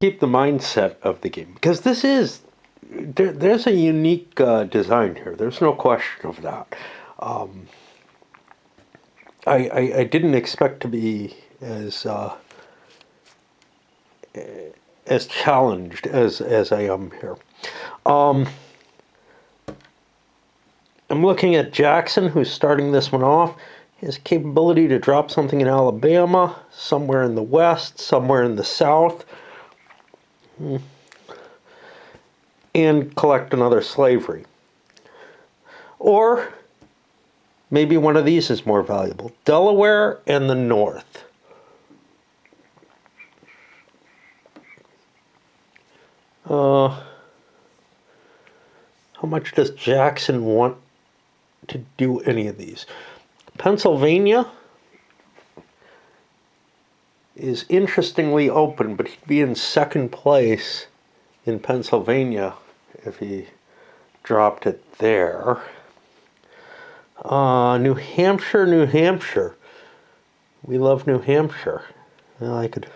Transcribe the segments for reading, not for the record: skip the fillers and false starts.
keep the mindset of the game, because this is there's a unique design here. There's no question of that. I didn't expect to be as challenged as I am here. I'm looking at Jackson, who's starting this one off. His capability to drop something in Alabama, somewhere in the west, somewhere in the south, and collect another slavery. Or maybe one of these is more valuable. Delaware and the north. How much does Jackson want to do any of these? Pennsylvania is interestingly open, but he'd be in second place in Pennsylvania if he dropped it there. New Hampshire, New Hampshire. We love New Hampshire. Well, I could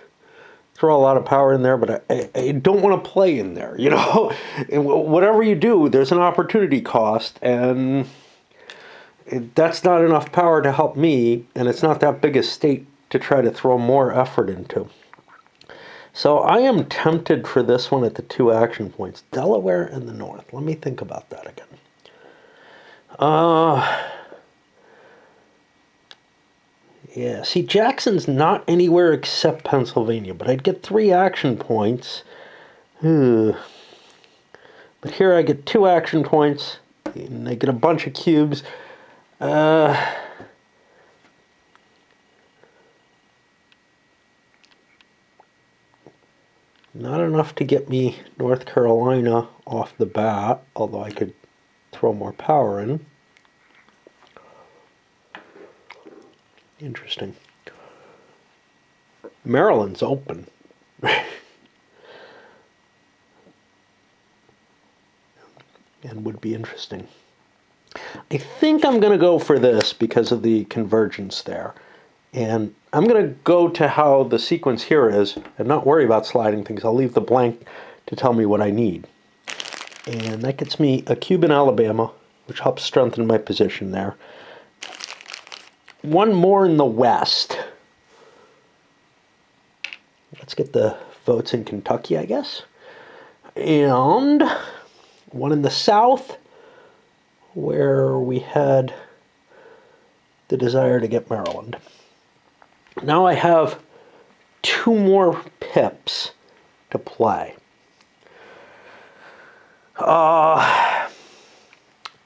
throw a lot of power in there, but I don't want to play in there, you know? And whatever you do, there's an opportunity cost, and that's not enough power to help me, and it's not that big a state to try to throw more effort into. So I am tempted for this one at the 2 action points. Delaware and the north. Let me think about that again. Yeah, see, Jackson's not anywhere except Pennsylvania, but I'd get 3 action points. But here I get 2 action points, and I get a bunch of cubes. Not enough to get me North Carolina off the bat, although I could throw more power in. Interesting. Maryland's open. And would be interesting. I think I'm going to go for this because of the convergence there. And I'm going to go to how the sequence here is and not worry about sliding things. I'll leave the blank to tell me what I need. And that gets me a cube in Alabama, which helps strengthen my position there. One more in the west. Let's get the votes in Kentucky, I guess. And one in the south, where we had the desire to get Maryland. Now I have 2 more pips to play.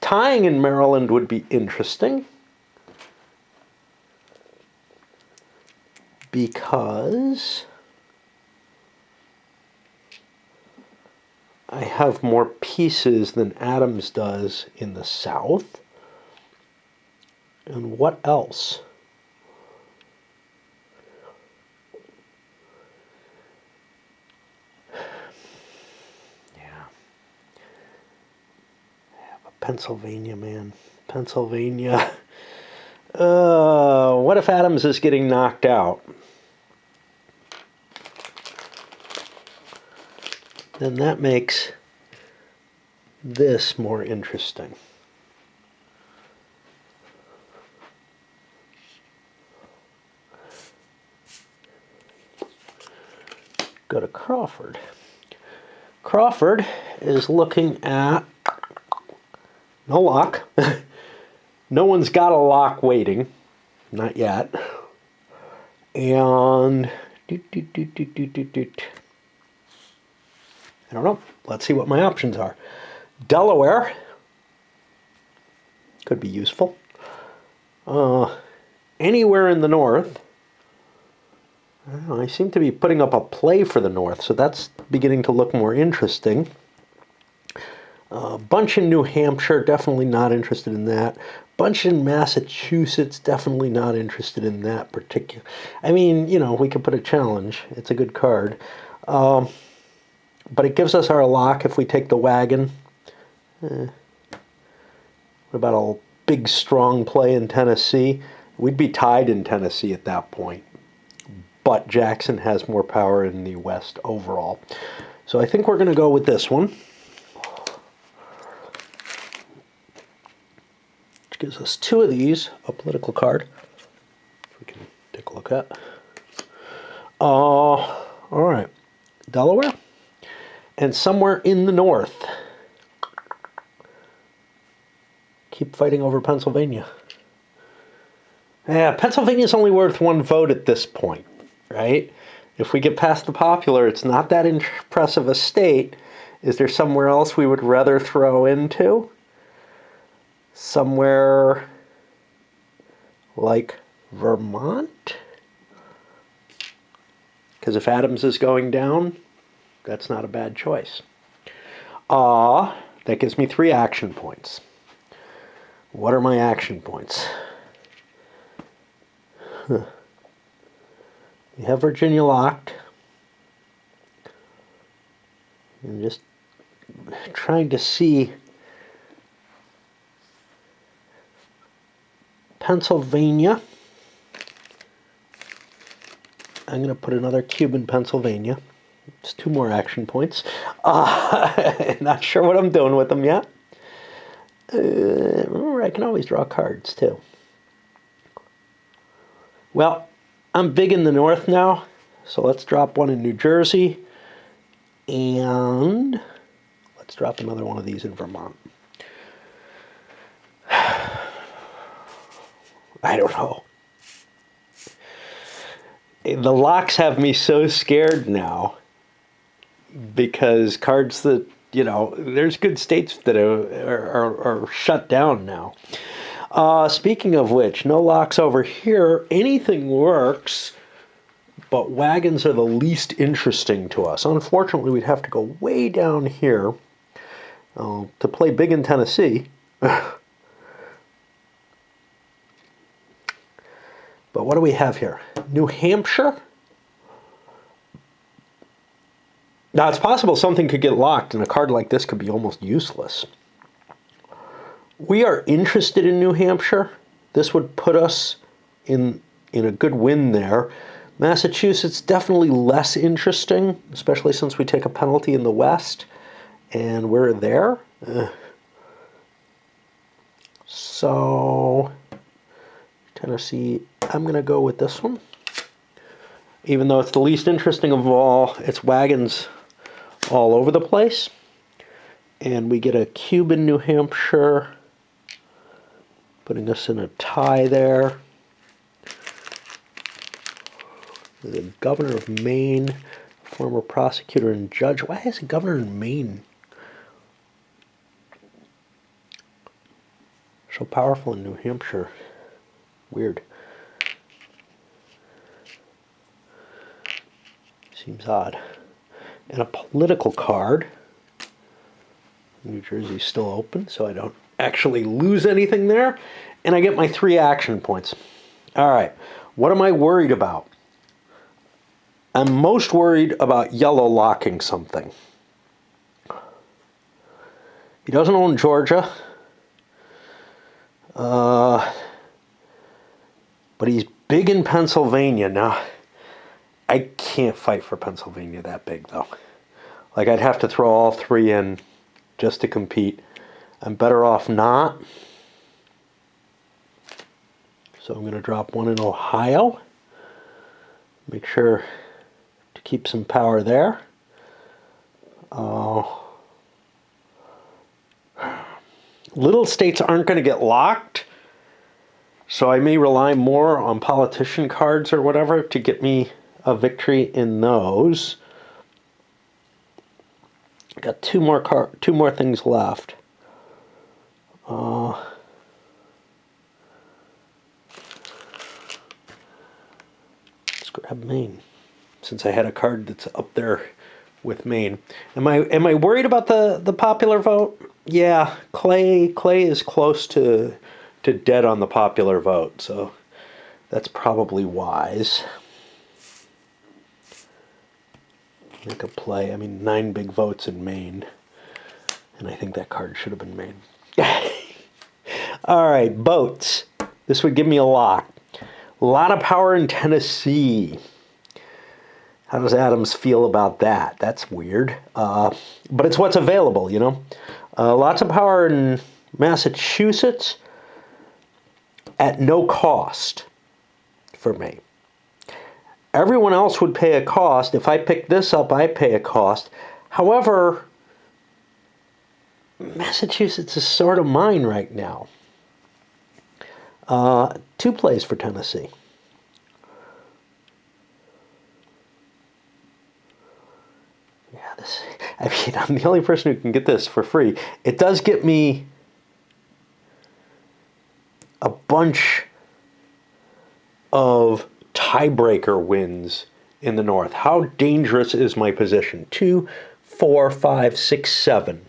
Tying in Maryland would be interesting, because I have more pieces than Adams does in the south. And what else? Yeah. But Pennsylvania, man. Pennsylvania. What if Adams is getting knocked out? Then that makes this more interesting. Go to Crawford. Crawford is looking at no lock. No one's got a lock waiting. Not yet. And I don't know. Let's see what my options are. Delaware could be useful. Anywhere in the north. I seem to be putting up a play for the north, so that's beginning to look more interesting. A bunch in New Hampshire, definitely not interested in that. Bunch in Massachusetts, definitely not interested in that particular. I mean, you know, we could put a challenge. It's a good card. But it gives us our lock if we take the wagon. What about a big, strong play in Tennessee? We'd be tied in Tennessee at that point. but Jackson has more power in the West overall. So I think we're going to go with this one, which gives us 2 of these, a political card. We can take a look at. All right, Delaware, and somewhere in the north. Keep fighting over Pennsylvania. Yeah, Pennsylvania's only worth 1 vote at this point, right? If we get past the popular, it's not that impressive a state. Is there somewhere else we would rather throw into? Somewhere like Vermont? Because if Adams is going down, that's not a bad choice. That gives me 3 action points. What are my action points? We have Virginia locked. I'm just trying to see Pennsylvania. I'm going to put another cube in Pennsylvania. It's 2 more action points. Not sure what I'm doing with them yet. Remember, I can always draw cards too. Well, I'm big in the north now, so let's drop 1 in New Jersey, and let's drop another one of these in Vermont. I don't know. The locks have me so scared now because cards that, you know, there's good states that are shut down now. Speaking of which, no locks over here. Anything works, but wagons are the least interesting to us. Unfortunately, we'd have to go way down here to play big in Tennessee. But what do we have here? New Hampshire? Now, it's possible something could get locked, and a card like this could be almost useless. We are interested in New Hampshire. This would put us in a good win there. Massachusetts, definitely less interesting, especially since we take a penalty in the West, and we're there. So, Tennessee, I'm going to go with this one. Even though it's the least interesting of all, it's wagons all over the place. And we get a cube in New Hampshire, putting us in a tie there. The governor of Maine, former prosecutor and judge. Why is a governor in Maine so powerful in New Hampshire? Weird. Seems odd. And a political card. New Jersey's still open, so I don't actually lose anything there. And I get my 3 action points. All right. What am I worried about? I'm most worried about yellow locking something. He doesn't own Georgia. But he's big in Pennsylvania. Now, I can't fight for Pennsylvania that big, though. Like, I'd have to throw all 3 in just to compete. I'm better off not. So I'm going to drop 1 in Ohio. Make sure to keep some power there. Little states aren't going to get locked, so I may rely more on politician cards or whatever to get me a victory in those. Got 2 more things left. Let's grab Maine, since I had a card that's up there with Maine. Am I worried about the popular vote? Yeah, Clay is close to dead on the popular vote, so that's probably wise. Make a play. I mean, 9 big votes in Maine, and I think that card should have been Maine. All right, boats. This would give me a lock. A lot of power in Tennessee. How does Adams feel about that? That's weird. But it's what's available, you know. Lots of power in Massachusetts at no cost for me. Everyone else would pay a cost. If I pick this up, I pay a cost. However, Massachusetts is sort of mine right now. 2 plays for Tennessee. Yeah, I mean, I'm the only person who can get this for free. It does get me a bunch of tiebreaker wins in the North. How dangerous is my position? 2, 4, 5, 6, 7.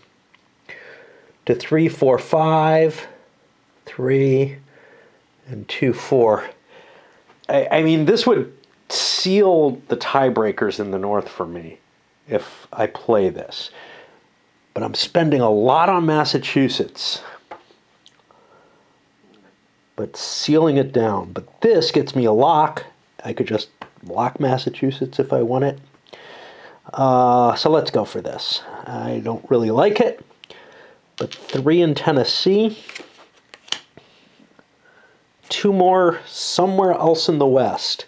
To 3, 4, 5, 3, and 2, 4. I mean, this would seal the tiebreakers in the North for me if I play this. But I'm spending a lot on Massachusetts, but sealing it down. But this gets me a lock. I could just lock Massachusetts if I want it. So let's go for this. I don't really like it, but 3 in Tennessee. 2 more somewhere else in the West.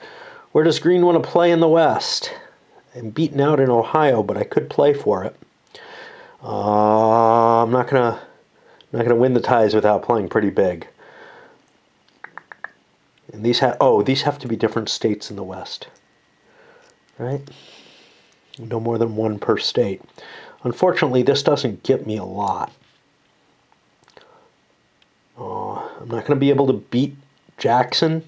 Where does Green want to play in the West? I'm beaten out in Ohio, but I could play for it. I'm not gonna win the ties without playing pretty big. And these have to be different states in the West, right? No more than 1 per state. Unfortunately, this doesn't get me a lot. I'm not going to be able to beat Jackson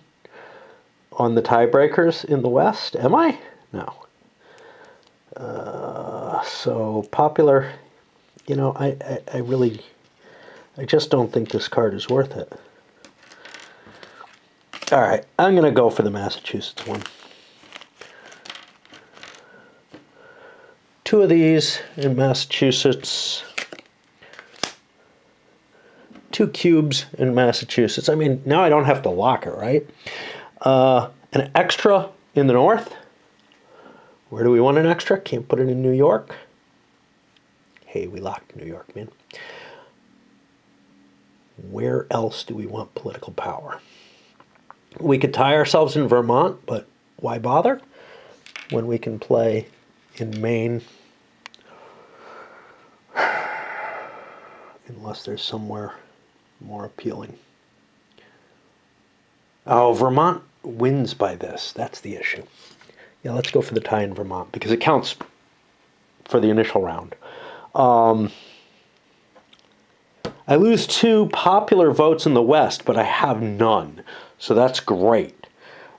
on the tiebreakers in the West, am I? No. So popular, you know, I just don't think this card is worth it. All right, I'm going to go for the Massachusetts one. 2 of these in Massachusetts. 2 cubes in Massachusetts. I mean, now I don't have to lock it, right? An extra in the North. Where do we want an extra? Can't put it in New York. Hey, we locked New York, man. Where else do we want political power? We could tie ourselves in Vermont, but why bother when we can play in Maine? Unless there's somewhere more appealing. Oh, Vermont wins by this. That's the issue. Yeah, let's go for the tie in Vermont because it counts for the initial round. I lose 2 popular votes in the West, but I have none. So that's great.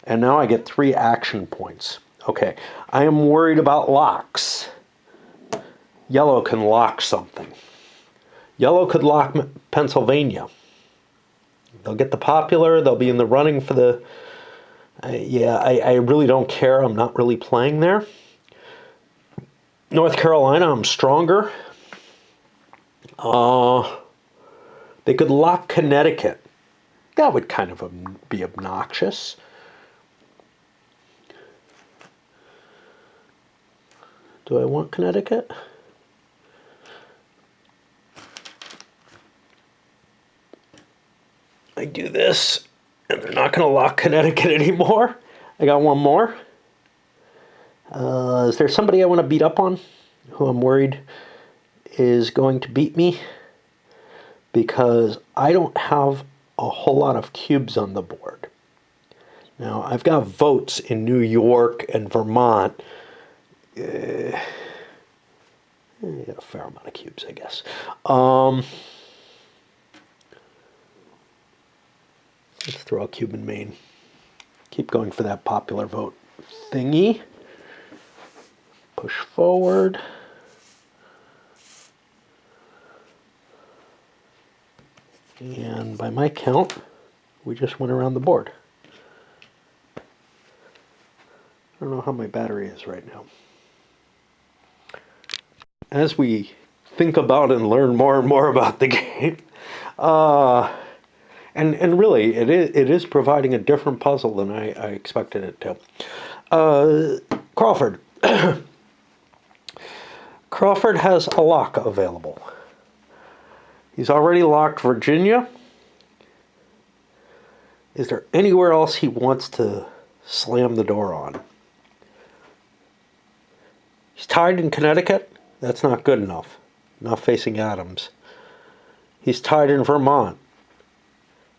And now I get 3 action points. Okay, I am worried about locks. Yellow can lock something. Yellow could lock Pennsylvania. They'll get the popular. They'll be in the running for the... I really don't care. I'm not really playing there. North Carolina, I'm stronger. They could lock Connecticut. That would kind of be obnoxious. Do I want Connecticut? I do this, and they're not going to lock Connecticut anymore. I got 1 more. Is there somebody I want to beat up on who I'm worried is going to beat me? Because I don't have a whole lot of cubes on the board. Now, I've got votes in New York and Vermont. I got a fair amount of cubes, I guess. Let's throw a cube in Maine. Keep going for that popular vote thingy. Push forward. And by my count, we just went around the board. I don't know how my battery is right now. As we think about and learn more and more about the game, and really, it is providing a different puzzle than I expected it to. Crawford, Crawford has a lock available. He's already locked Virginia. Is there anywhere else he wants to slam the door on? He's tied in Connecticut. That's not good enough. Not facing Adams. He's tied in Vermont.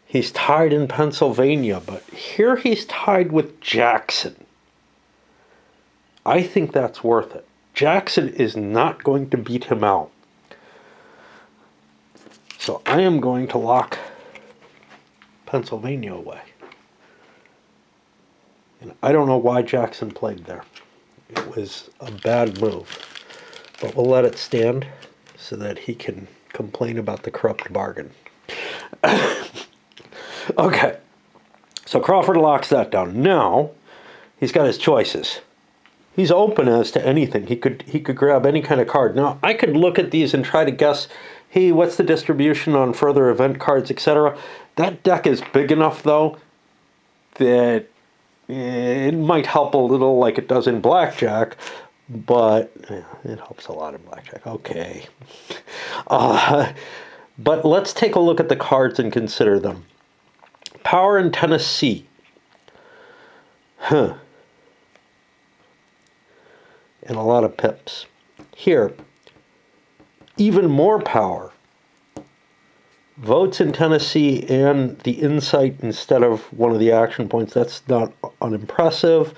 He's tied in Pennsylvania. But here he's tied with Jackson. I think that's worth it. Jackson is not going to beat him out. So I am going to lock Pennsylvania away. And I don't know why Jackson played there. It was a bad move. But we'll let it stand so that he can complain about the corrupt bargain. Okay. So Crawford locks that down. Now, he's got his choices. He's open as to anything. He could grab any kind of card. Now, I could look at these and try to guess, hey, what's the distribution on further event cards, etc. That deck is big enough, though, that it might help a little like it does in Blackjack, but it helps a lot in Blackjack. Okay. But let's take a look at the cards and consider them. Power in Tennessee. And a lot of pips. Here, even more power. Votes in Tennessee and the insight instead of one of the action points. That's not unimpressive.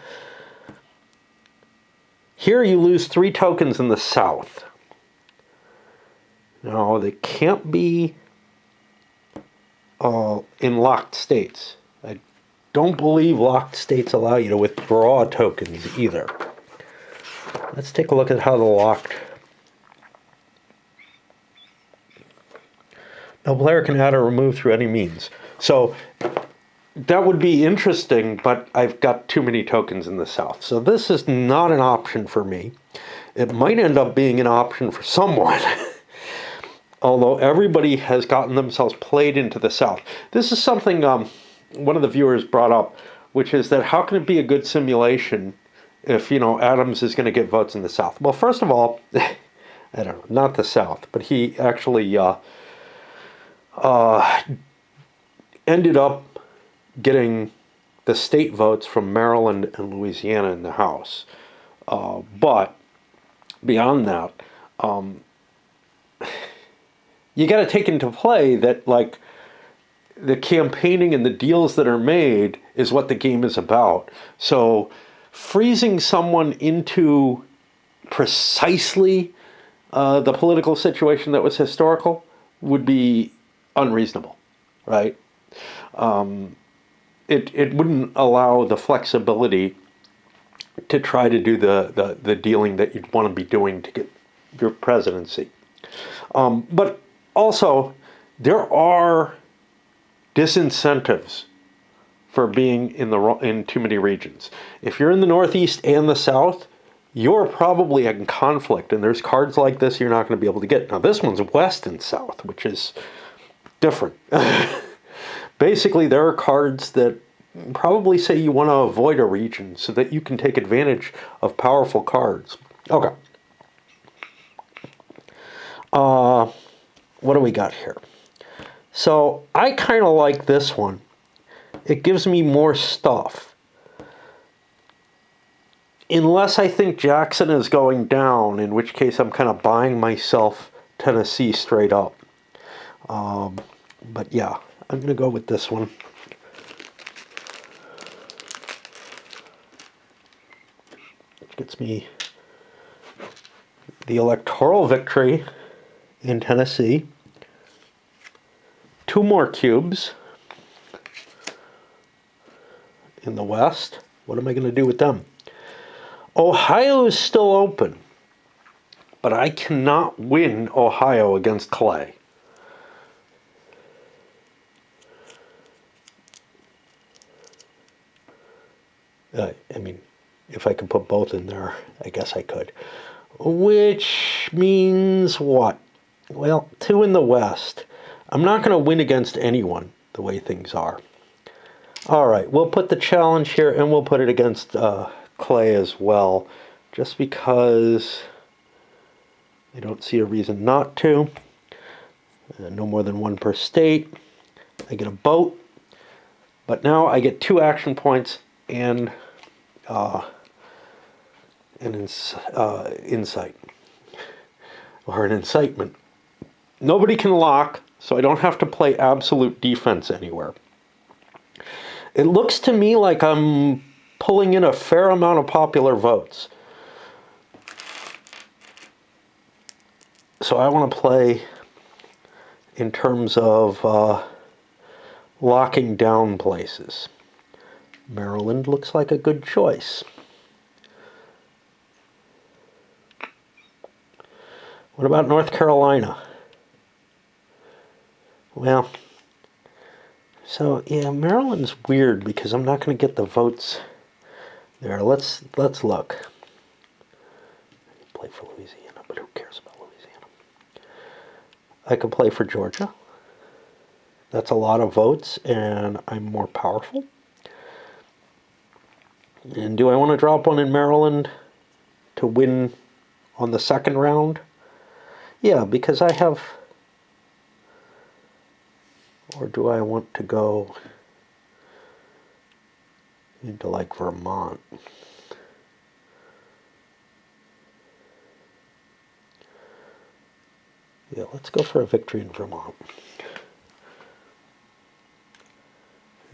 Here you lose 3 tokens in the South. Now, they can't be in locked states. I don't believe locked states allow you to withdraw tokens either. Let's take a look at how they're locked. No player can add or remove through any means. So that would be interesting, but I've got too many tokens in the South. So this is not an option for me. It might end up being an option for someone. Although everybody has gotten themselves played into the South. This is something one of the viewers brought up, which is that how can it be a good simulation if, Adams is going to get votes in the South? Well, first of all, I don't know, not the South, but he actually ended up getting the state votes from Maryland and Louisiana in the House. But beyond that, you got to take into play that, like, the campaigning and the deals that are made is what the game is about. So freezing someone into precisely the political situation that was historical would be unreasonable, right? It wouldn't allow the flexibility to try to do the dealing that you'd want to be doing to get your presidency. But also, there are disincentives for being in too many regions. If you're in the Northeast and the South, you're probably in conflict, and there's cards like this you're not going to be able to get. Now, this one's West and South, which is different. Basically, there are cards that probably say you want to avoid a region so that you can take advantage of powerful cards. Okay. What do we got here? So I kind of like this one. It gives me more stuff. Unless I think Jackson is going down, in which case I'm kind of buying myself Tennessee straight up. But yeah, I'm going to go with this one. It gets me the electoral victory in Tennessee. 2 more cubes in the West. What am I going to do with them? Ohio is still open, but I cannot win Ohio against Clay. I mean, if I could put both in there, I guess I could. Which means what? Well, 2 in the West. I'm not going to win against anyone the way things are. All right, we'll put the challenge here, and we'll put it against Clay as well. just because I don't see a reason not to. No more than one per state. I get a boat, but now I get 2 action points and insight, or an incitement. Nobody can lock, so I don't have to play absolute defense anywhere. It looks to me like I'm pulling in a fair amount of popular votes. So I want to play in terms of locking down places. Maryland looks like a good choice. What about North Carolina? Well, so yeah, Maryland's weird because I'm not going to get the votes there. Let's look. I play for Louisiana, but who cares about Louisiana? I could play for Georgia. That's a lot of votes, and I'm more powerful. And do I want to drop one in Maryland to win on the second round? Yeah, because I have... Or do I want to go into like Vermont? Yeah, let's go for a victory in Vermont.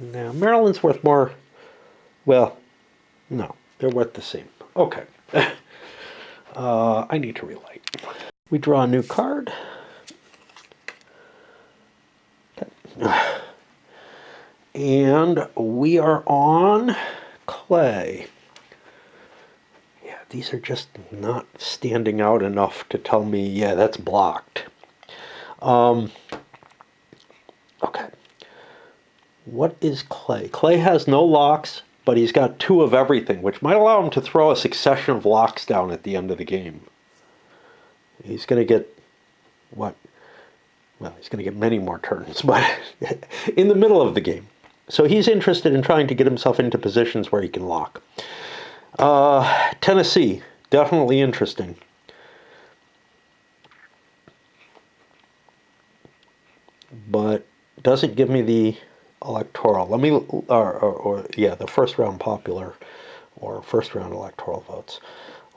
Now, Maryland's worth more. Well, no, they're worth the same. Okay. I need to relight. We draw a new card. Okay. And we are on Clay. Yeah, these are just not standing out enough to tell me, yeah, that's blocked. Okay. What is Clay? Clay has no locks, but he's got 2 of everything, which might allow him to throw a succession of locks down at the end of the game. He's going to get, what? Well, he's going to get many more turns, but in the middle of the game. So he's interested in trying to get himself into positions where he can lock. Tennessee, definitely interesting. But doesn't give me the electoral. Let me, the first round popular or first round electoral votes.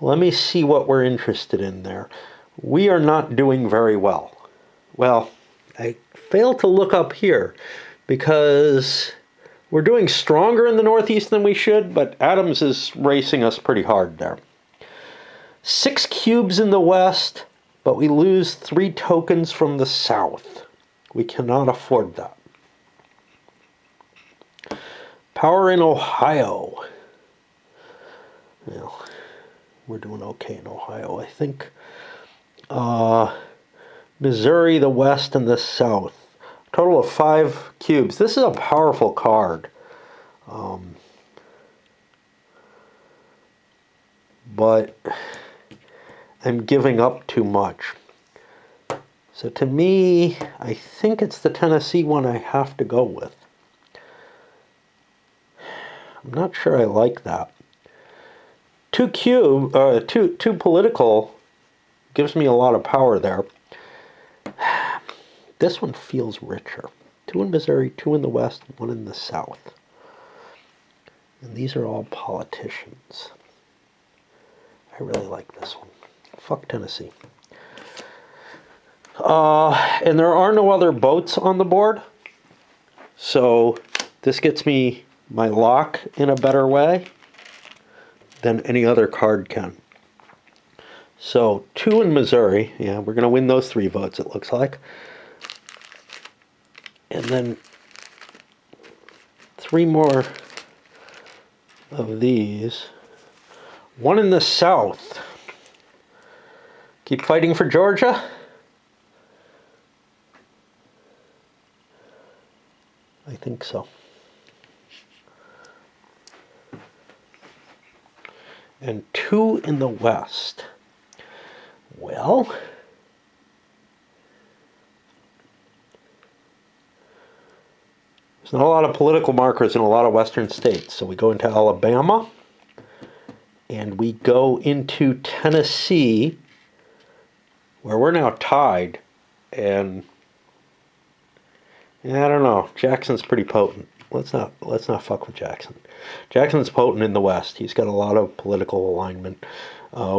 Let me see what we're interested in there. We are not doing very well. Well, I failed to look up here because we're doing stronger in the Northeast than we should, but Adams is racing us pretty hard there. 6 cubes in the West, but we lose 3 tokens from the South. We cannot afford that. Power in Ohio. Well, we're doing okay in Ohio, I think. Missouri, the West, and the South. Total of 5 cubes. This is a powerful card. But I'm giving up too much. So to me, I think it's the Tennessee one I have to go with. I'm not sure I like that. 2 political gives me a lot of power there. This one feels richer. 2 in Missouri, 2 in the West, 1 in the South. And these are all politicians. I really like this one. Fuck Tennessee. And there are no other boats on the board. So this gets me my lock in a better way than any other card can. So 2 in Missouri. Yeah, we're going to win those 3 votes, it looks like. And then 3 more of these. 1 in the South. Keep fighting for Georgia. I think so. And 2 in the West. Well, there's not a lot of political markers in a lot of western states. So we go into Alabama. And we go into Tennessee, where we're now tied. And I don't know. Jackson's pretty potent. Let's not fuck with Jackson. Jackson's potent in the West. He's got a lot of political alignment.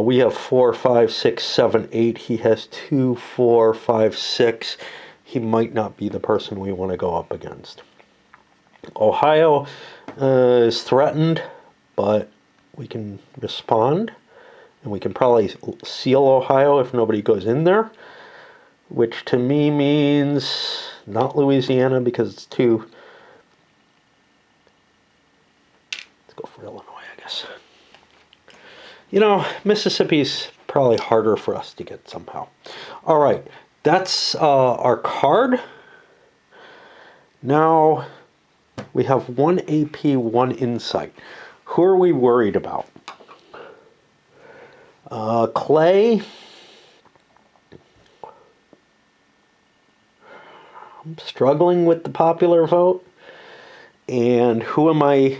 We have 4, 5, 6, 7, 8. He has 2, 4, 5, 6. He might not be the person we want to go up against. Ohio is threatened, but we can respond. And we can probably seal Ohio if nobody goes in there, which to me means not Louisiana because it's too... Let's go for Illinois, I guess. You know, Mississippi's probably harder for us to get somehow. All right, that's our card. Now we have 1 AP, 1 Insight. Who are we worried about? Clay. I'm struggling with the popular vote. And who am I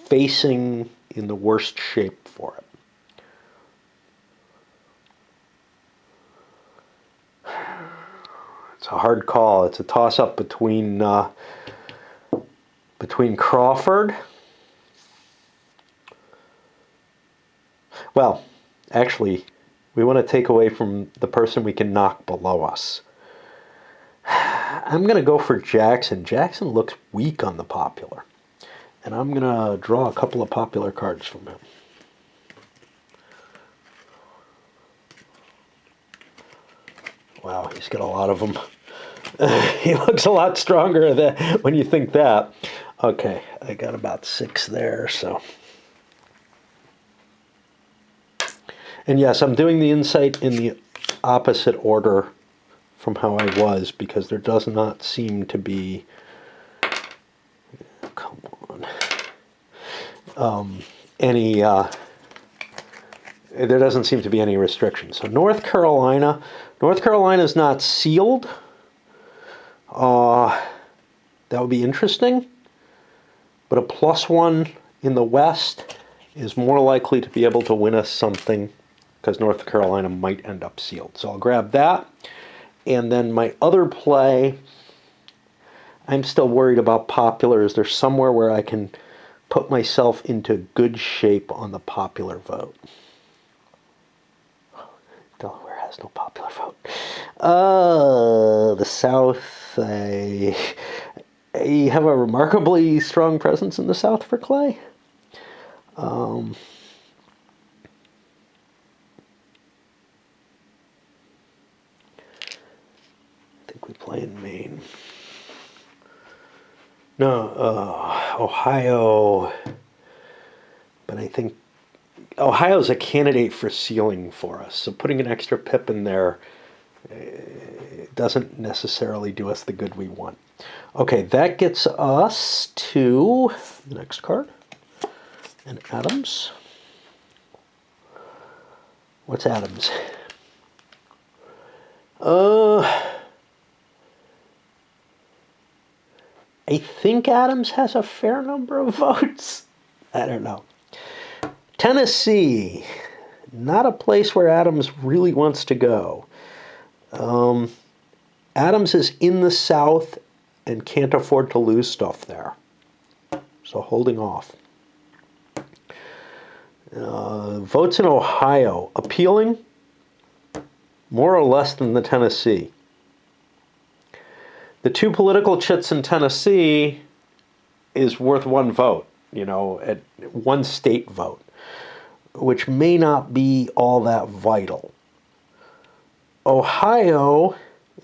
facing in the worst shape for it? It's a hard call. It's a toss-up between Crawford. Well, actually, we want to take away from the person we can knock below us. I'm going to go for Jackson. Jackson looks weak on the popular. And I'm going to draw a couple of popular cards from him. Wow, he's got a lot of them. He looks a lot stronger when you think that. Okay, I got about 6 there, so... And yes, I'm doing the insight in the opposite order from how I was, because there does not seem to be... Come on. There doesn't seem to be any restrictions. So North Carolina is not sealed. That would be interesting. But a +1 in the West is more likely to be able to win us something, because North Carolina might end up sealed. So I'll grab that. And then my other play, I'm still worried about popular. Is there somewhere where I can put myself into good shape on the popular vote? Delaware has no popular vote. The South, I have a remarkably strong presence in the South for Clay. I think we play in Maine. No, Ohio. But I think Ohio's a candidate for sealing for us. So putting an extra pip in there doesn't necessarily do us the good we want. Okay, that gets us to the next card. And Adams. What's Adams? I think Adams has a fair number of votes. I don't know. Tennessee, not a place where Adams really wants to go. Adams is in the South and can't afford to lose stuff there. So holding off. Votes in Ohio, appealing more or less than the Tennessee. The 2 political chits in Tennessee is worth 1 vote, at 1 state vote, which may not be all that vital. Ohio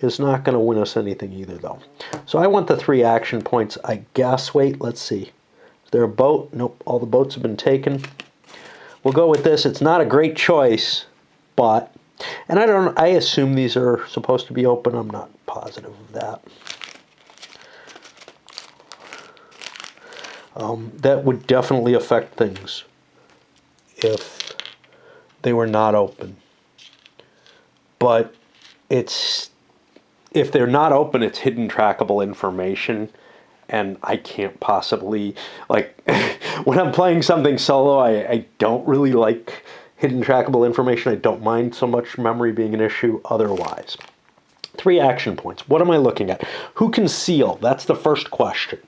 is not going to win us anything either, though. So I want the 3 action points, I guess. Wait, let's see. Is there a boat? Nope, all the boats have been taken. We'll go with this. It's not a great choice, but... And I assume these are supposed to be open. I'm not positive of that. That would definitely affect things if they were not open. But if they're not open, it's hidden trackable information, and I can't possibly, when I'm playing something solo, I don't really like hidden trackable information. I don't mind so much memory being an issue otherwise. 3 action points. What am I looking at? Who can seal? That's the first question.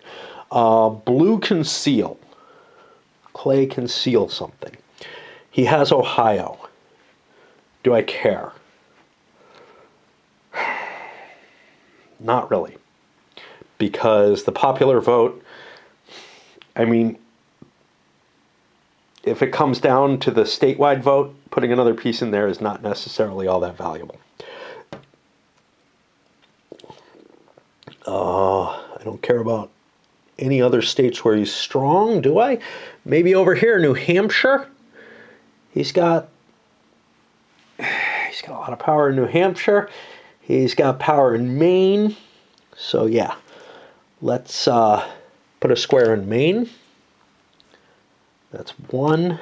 Blue can seal. Clay can seal something. He has Ohio. Do I care? Not really. Because the popular vote, I mean, if it comes down to the statewide vote, putting another piece in there is not necessarily all that valuable. I don't care about any other states where he's strong, do I? Maybe over here, New Hampshire. He's got a lot of power in New Hampshire. He's got power in Maine. So yeah, let's put a square in Maine. That's 1.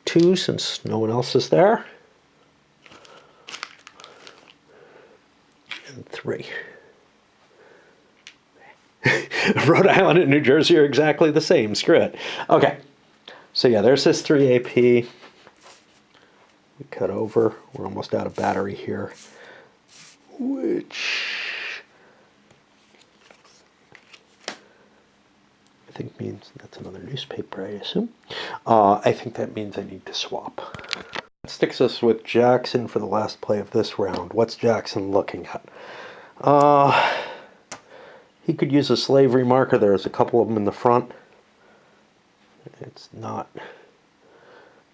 2, since no one else is there. And 3. Rhode Island and New Jersey are exactly the same. Screw it. Okay. So yeah, there's this 3 AP. We cut over. We're almost out of battery here. Which I think means that's another newspaper, I assume. I think that means I need to swap. That sticks us with Jackson for the last play of this round. What's Jackson looking at? He could use a slavery marker. There's a couple of them in the front. It's not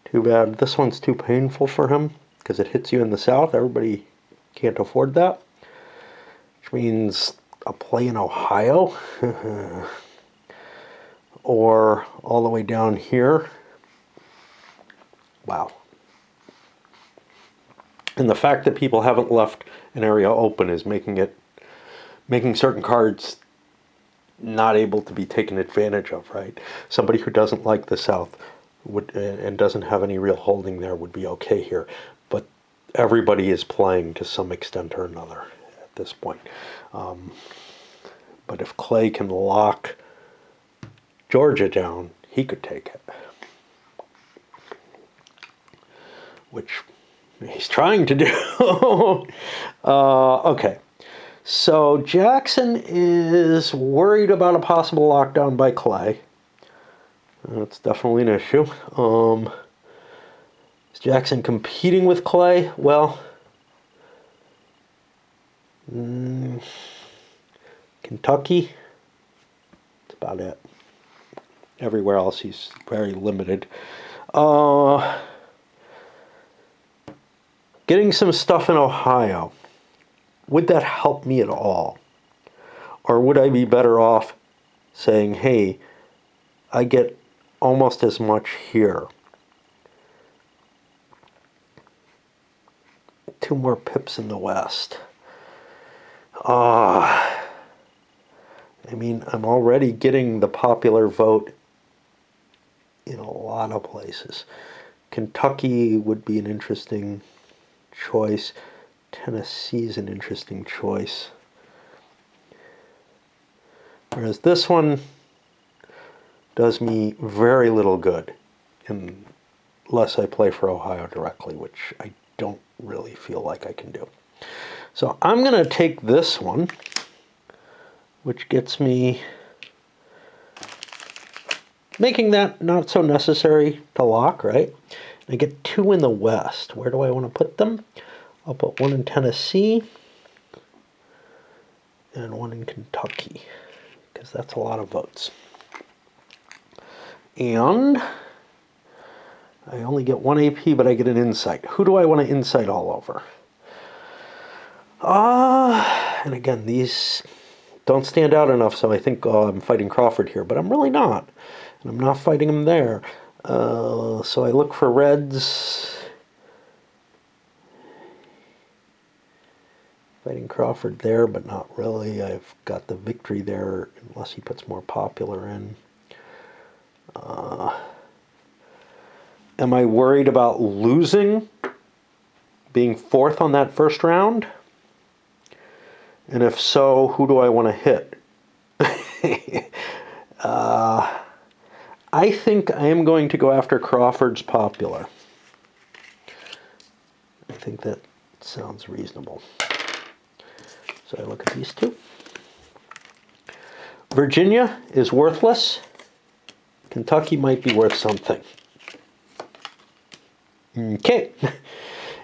too bad. This one's too painful for him because it hits you in the south. Everybody can't afford that. Which means a play in Ohio. Or all the way down here. Wow. And the fact that people haven't left an area open is making certain cards not able to be taken advantage of, right? Somebody who doesn't like the South would and doesn't have any real holding there would be okay here. But everybody is playing to some extent or another at this point. But if Clay can lock Georgia down, he could take it. Which he's trying to do. Okay. So Jackson is worried about a possible lockdown by Clay. That's definitely an issue. Is Jackson competing with Clay? Well, Kentucky. That's about it. Everywhere else he's very limited. Getting some stuff in Ohio. Would that help me at all? Or would I be better off saying, hey, I get almost as much here. 2 more pips in the West. I mean, I'm already getting the popular vote in a lot of places. Kentucky would be an interesting choice. Tennessee's an interesting choice. Whereas this one does me very little good unless I play for Ohio directly, which I don't really feel like I can do. So I'm going to take this one, which gets me making that not so necessary to lock, right? I get 2 in the West. Where do I want to put them? I'll put 1 in Tennessee and 1 in Kentucky, because that's a lot of votes. And I only get 1 AP, but I get an insight. Who do I want to insight all over? And again, these don't stand out enough, so I think I'm fighting Crawford here, but I'm really not. And I'm not fighting him there. So I look for reds. Fighting Crawford there, but not really. I've got the victory there, unless he puts more popular in. Am I worried about losing? Being 4th on that first round? And if so, who do I want to hit? I think I am going to go after Crawford's Popular. I think that sounds reasonable. So I look at these two. Virginia is worthless. Kentucky might be worth something. Okay.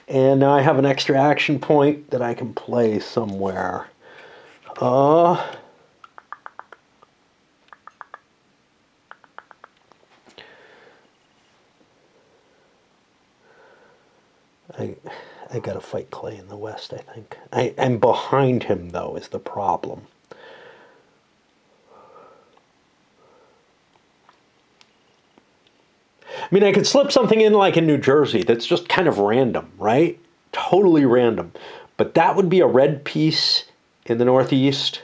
And now I have an extra action point that I can play somewhere. I gotta fight Clay in the West, I think. I'm behind him, though, is the problem. I mean, I could slip something in like in New Jersey that's just kind of random, right? Totally random. But that would be a red piece in the Northeast.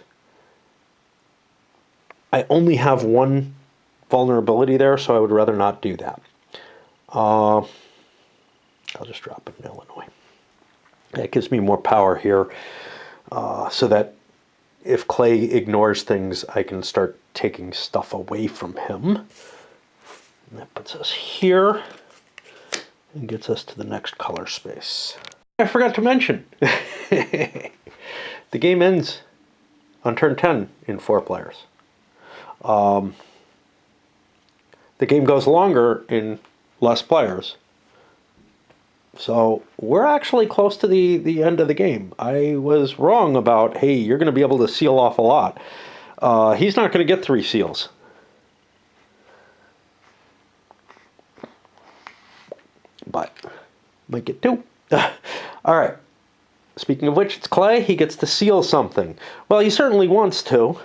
I only have one vulnerability there, so I would rather not do that. I'll just drop it in Illinois. That gives me more power here, so that if Clay ignores things, I can start taking stuff away from him. And that puts us here and gets us to the next color space. I forgot to mention, the game ends on turn 10 in 4 players. The game goes longer in less players. So we're actually close to the end of the game. I was wrong about, hey, you're going to be able to seal off a lot. He's not going to get 3 seals. But might get 2. All right. Speaking of which, it's Clay. He gets to seal something. Well, he certainly wants to.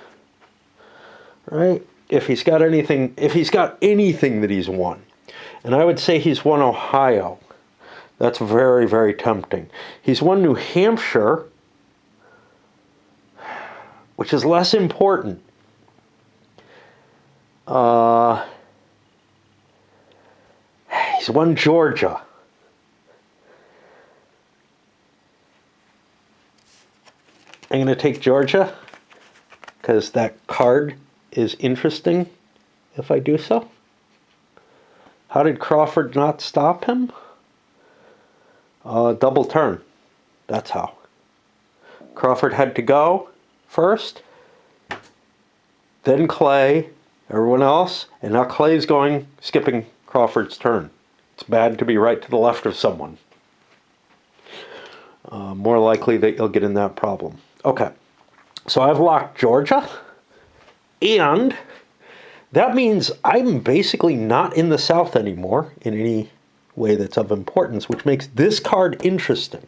Right? If he's got anything that he's won. And I would say he's won Ohio. That's very, very tempting. He's won New Hampshire, which is less important. He's won Georgia. I'm going to take Georgia because that card is interesting if I do so. How did Crawford not stop him? Double turn. That's how. Crawford had to go first, then Clay, everyone else, and now Clay's skipping Crawford's turn. It's bad to be right to the left of someone. More likely that you'll get in that problem. Okay, so I've locked Georgia, and that means I'm basically not in the South anymore in any way that's of importance, which makes this card interesting.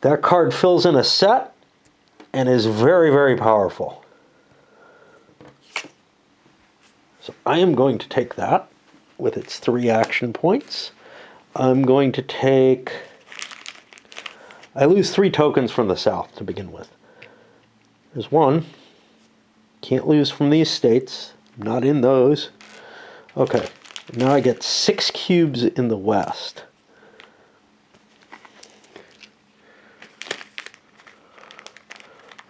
That card fills in a set and is very, very powerful. So I am going to take that with its 3 action points. I'm going to take... I lose 3 tokens from the South to begin with. There's 1. Can't lose from these states. Not in those. Okay. Now I get 6 cubes in the West.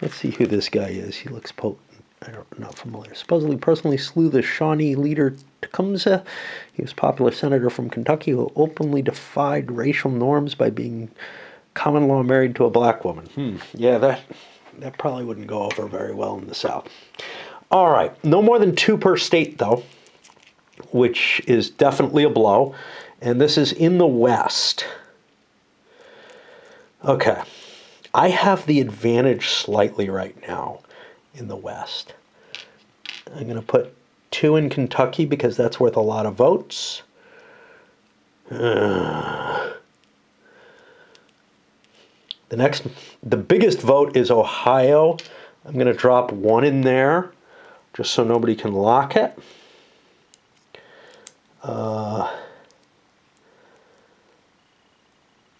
Let's see who this guy is. He looks potent. I'm not familiar. Supposedly personally slew the Shawnee leader Tecumseh. He was a popular senator from Kentucky who openly defied racial norms by being common law married to a black woman. Yeah, that probably wouldn't go over very well in the South. All right. No more than 2 per state, though, which is definitely a blow. And this is in the West. Okay. I have the advantage slightly right now in the West. I'm going to put 2 in Kentucky because that's worth a lot of votes. The biggest vote is Ohio. I'm going to drop 1 in there just so nobody can lock it.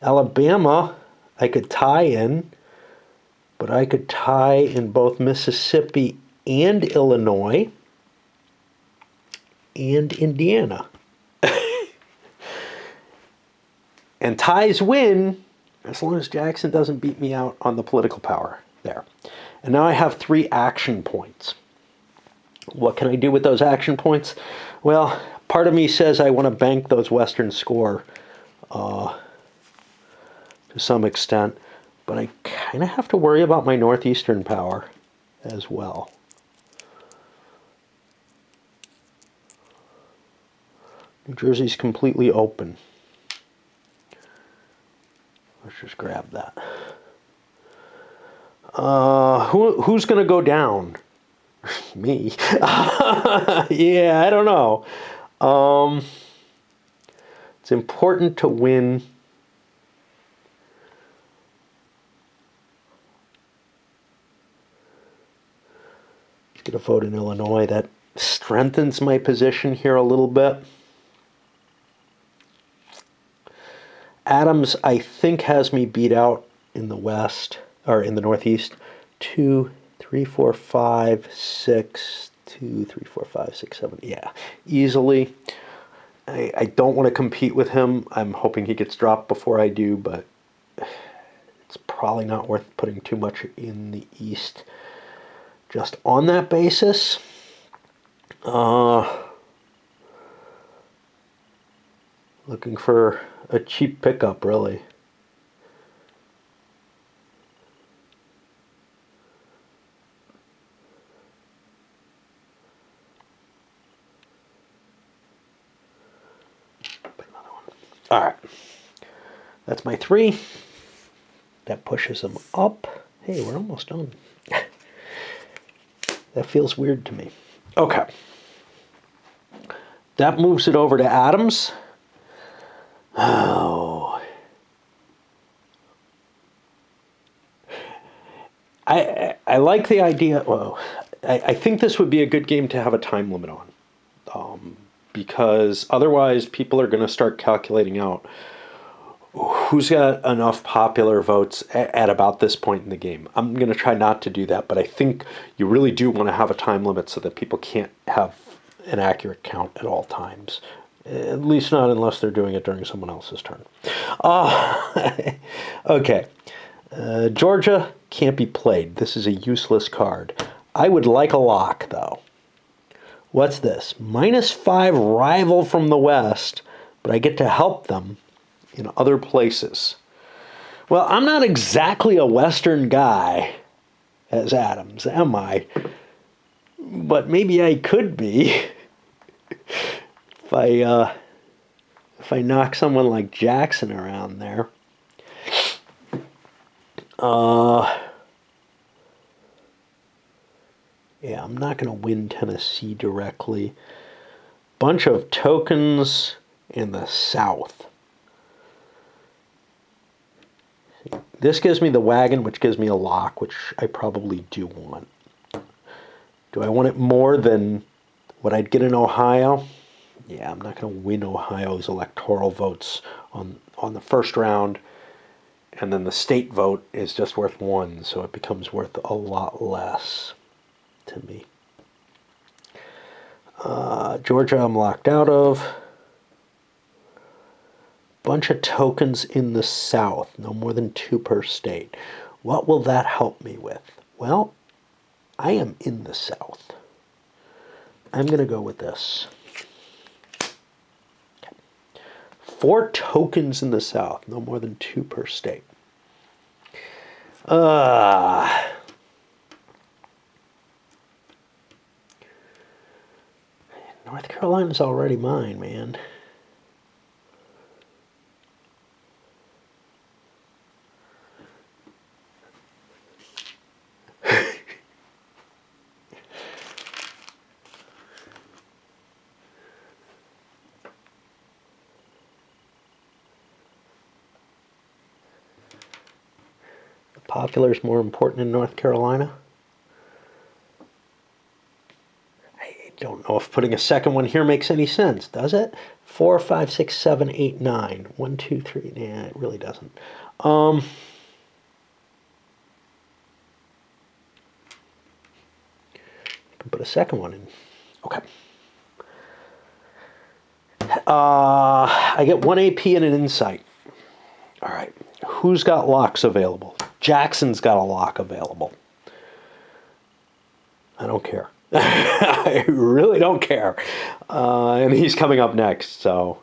Alabama, I could tie in, but I could tie in both Mississippi and Illinois and Indiana. And ties win. as long as Jackson doesn't beat me out on the political power there. And now I have 3 action points. What can I do with those action points? Well, part of me says I want to bank those Western score to some extent, but I kind of have to worry about my Northeastern power as well. New Jersey's completely open. Let's just grab that. Who's going to go down? Me. Yeah, I don't know. It's important to win. Let's get a vote in Illinois. That strengthens my position here a little bit. Adams, I think, has me beat out in the West, or in the Northeast. 2, 3, 4, 5, 6, 2, 3, 4, 5, 6, 7. Yeah, easily. I don't want to compete with him. I'm hoping he gets dropped before I do, but it's probably not worth putting too much in the East just on that basis. Looking for a cheap pickup, really. All right, that's my 3. That pushes them up. Hey, we're almost done. That feels weird to me. Okay. That moves it over to Adams. Oh. I like the idea. Well, I think this would be a good game to have a time limit on. Because otherwise people are going to start calculating out who's got enough popular votes at about this point in the game. I'm going to try not to do that, but I think you really do want to have a time limit so that people can't have an accurate count at all times. At least not unless they're doing it during someone else's turn. Okay. Georgia can't be played. This is a useless card. I would like a lock, though. What's this? -5 rival from the West, but I get to help them in other places. Well, I'm not exactly a Western guy as Adams, am I? But maybe I could be if I knock someone like Jackson around there. Yeah, I'm not going to win Tennessee directly. Bunch of tokens in the South. This gives me the wagon, which gives me a lock, which I probably do want. Do I want it more than what I'd get in Ohio? Yeah, I'm not going to win Ohio's electoral votes on the first round. And then the state vote is just worth 1, so it becomes worth a lot less to me. Georgia I'm locked out of. Bunch of tokens in the South, no more than 2 per state. What will that help me with? Well, I am in the South. I'm going to go with this. 4 tokens in the South, no more than 2 per state. North Carolina's already mine, man. Popular is more important in North Carolina. I don't know if putting a second one here makes any sense, does it? 4, 5, 6, 7, 8, 9. 1, 2, 3. Yeah, it really doesn't. I can put a second one in. Okay. I get 1 AP and an insight. All right. Who's got locks available? Jackson's got a lock available. I don't care. I really don't care. And he's coming up next, so,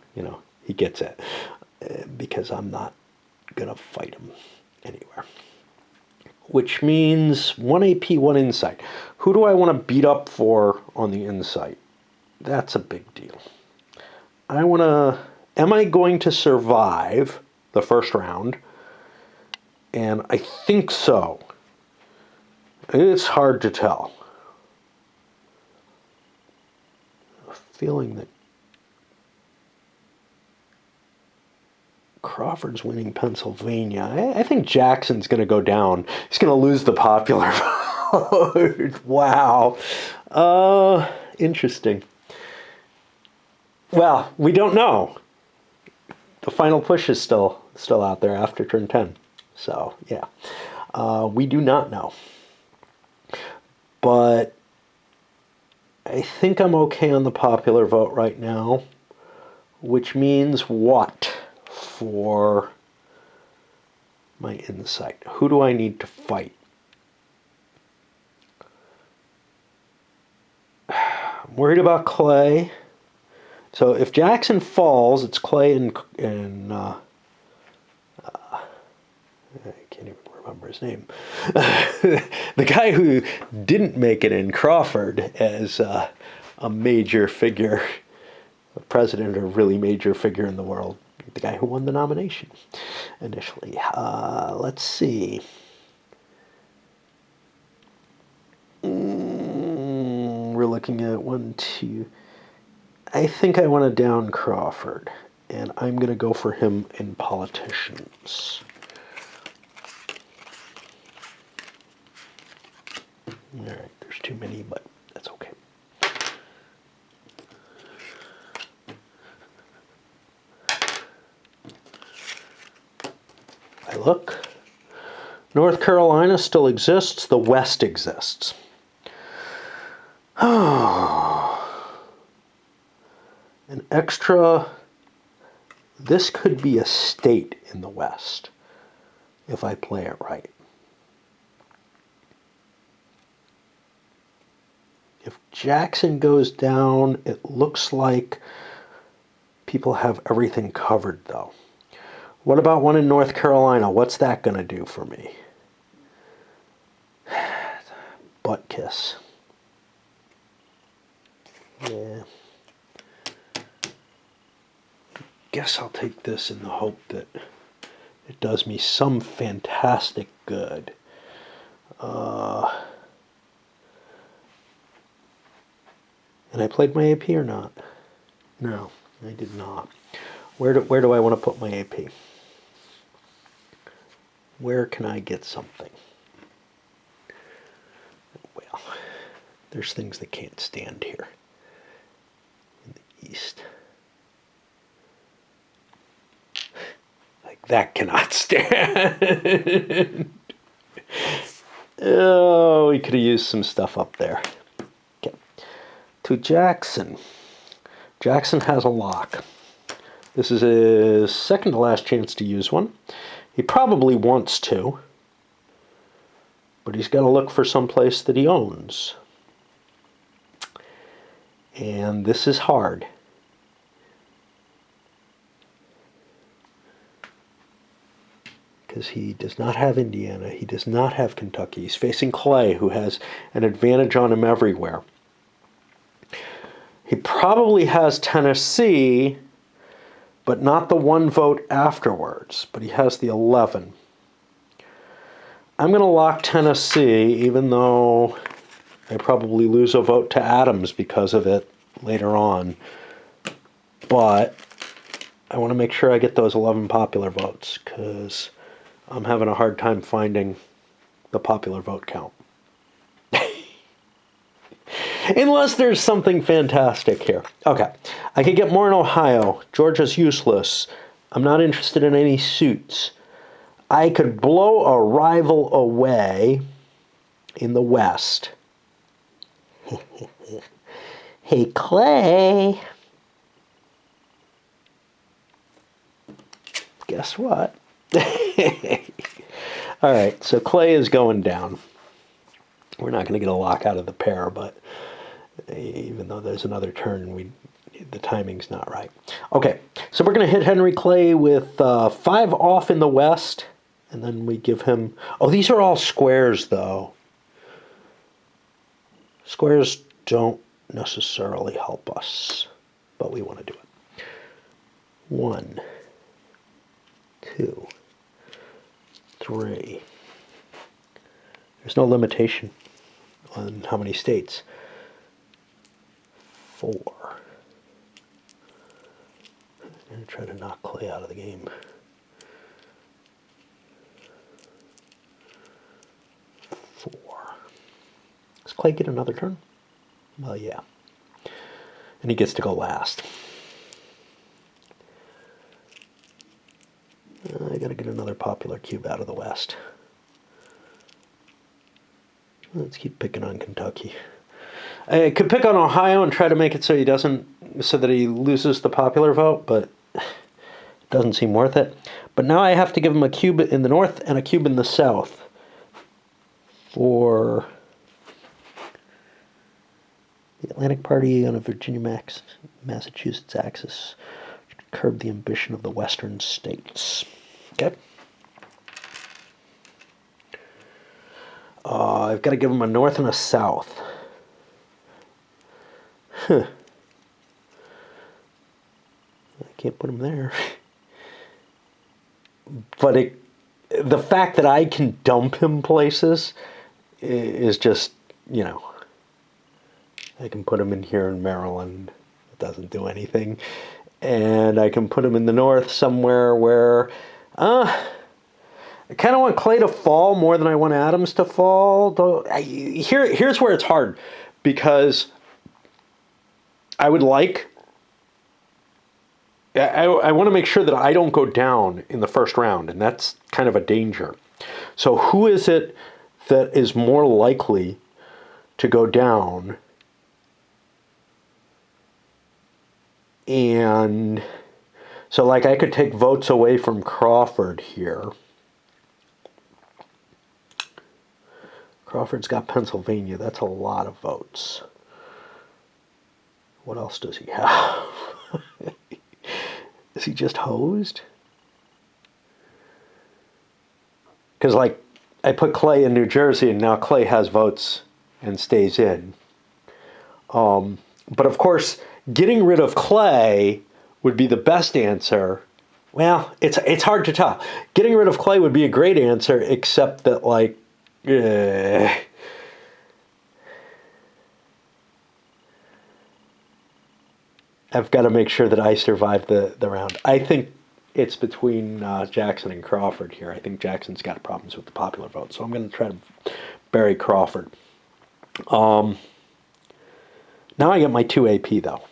he gets it. Because I'm not going to fight him anywhere. Which means 1 AP, 1 insight. Who do I want to beat up for on the insight? That's a big deal. Am I going to survive the first round? And I think so. It's hard to tell. A feeling that Crawford's winning Pennsylvania. I think Jackson's going to go down. He's going to lose the popular vote. Wow. Interesting. Well, we don't know. The final push is still out there after turn 10. So, yeah. We do not know. But I think I'm okay on the popular vote right now. Which means what for my insight? Who do I need to fight? I'm worried about Clay. So if Jackson falls, it's Clay and I can't even remember his name. The guy who didn't make it in, Crawford, as a major figure, a president, or really major figure in the world. The guy who won the nomination initially. Let's see. We're looking at 1, 2. I think I want to down Crawford, and I'm going to go for him in politicians. All right, there's too many, but that's okay. I look. North Carolina still exists. The West exists. An extra, this could be a state in the West if I play it right. If Jackson goes down, it looks like people have everything covered, though. What about one in North Carolina? What's that going to do for me? Butt kiss. Yeah. Guess I'll take this in the hope that it does me some fantastic good. And I played my AP or not? No, I did not. Where do I want to put my AP? Where can I get something? Well, there's things that can't stand here in the East. Like that cannot stand. Oh, we could have used some stuff up there. Okay. To Jackson. Jackson has a lock. This is his second to last chance to use one. He probably wants to, but he's got to look for some place that he owns. And this is hard. Because he does not have Indiana. He does not have Kentucky. He's facing Clay, who has an advantage on him everywhere. He probably has Tennessee, but not the 1 vote afterwards. But he has the 11. I'm going to lock Tennessee, even though I probably lose a vote to Adams because of it later on. But I want to make sure I get those 11 popular votes, because I'm having a hard time finding the popular vote count. Unless there's something fantastic here. Okay, I could get more in Ohio. Georgia's useless. I'm not interested in any suits. I could blow a rival away in the West. Hey, Clay. Guess what? All right, so Clay is going down. We're not going to get a lock out of the pair, but even though there's another turn, the timing's not right. Okay, so we're going to hit Henry Clay with 5 off in the West, and then we give him... Oh, these are all squares, though. Squares don't necessarily help us, but we want to do it. 1, 2, 3. There's no limitation on how many states. 4. I'm going to try to knock Clay out of the game. 4. Does Clay get another turn? Well, yeah. And he gets to go last. I got to get another popular cube out of the West. Let's keep picking on Kentucky. I could pick on Ohio and try to make it so that he loses the popular vote, but it doesn't seem worth it. But now I have to give him a cube in the North and a cube in the South for the Atlantic Party on a Virginia-Massachusetts axis to curb the ambition of the Western states. Okay. I've got to give him a North and a South. I can't put him there. But the fact that I can dump him places is just, I can put him in here in Maryland. It doesn't do anything. And I can put him in the North somewhere where... I kind of want Clay to fall more than I want Adams to fall. Though here's where it's hard, because I would like... I want to make sure that I don't go down in the first round, and that's kind of a danger. So who is it that is more likely to go down? And so, like, I could take votes away from Crawford here. Crawford's got Pennsylvania. That's a lot of votes. What else does he have? Is he just hosed? Because, like, I put Clay in New Jersey, and now Clay has votes and stays in. But, of course, getting rid of Clay would be the best answer. Well, it's hard to tell. Getting rid of Clay would be a great answer, except that, like, I've got to make sure that I survive the round. I think it's between Jackson and Crawford here. I think Jackson's got problems with the popular vote, so I'm going to try to bury Crawford. Now I get my 2 AP, though.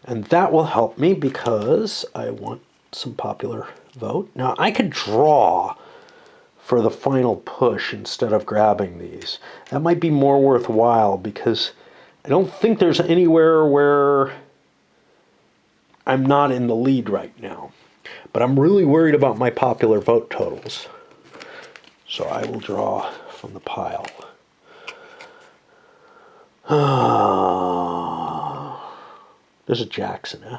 And that will help me because I want some popular vote. Now, I could draw for the final push instead of grabbing these. That might be more worthwhile because I don't think there's anywhere where I'm not in the lead right now. But I'm really worried about my popular vote totals. So I will draw from the pile. This is Jackson, huh?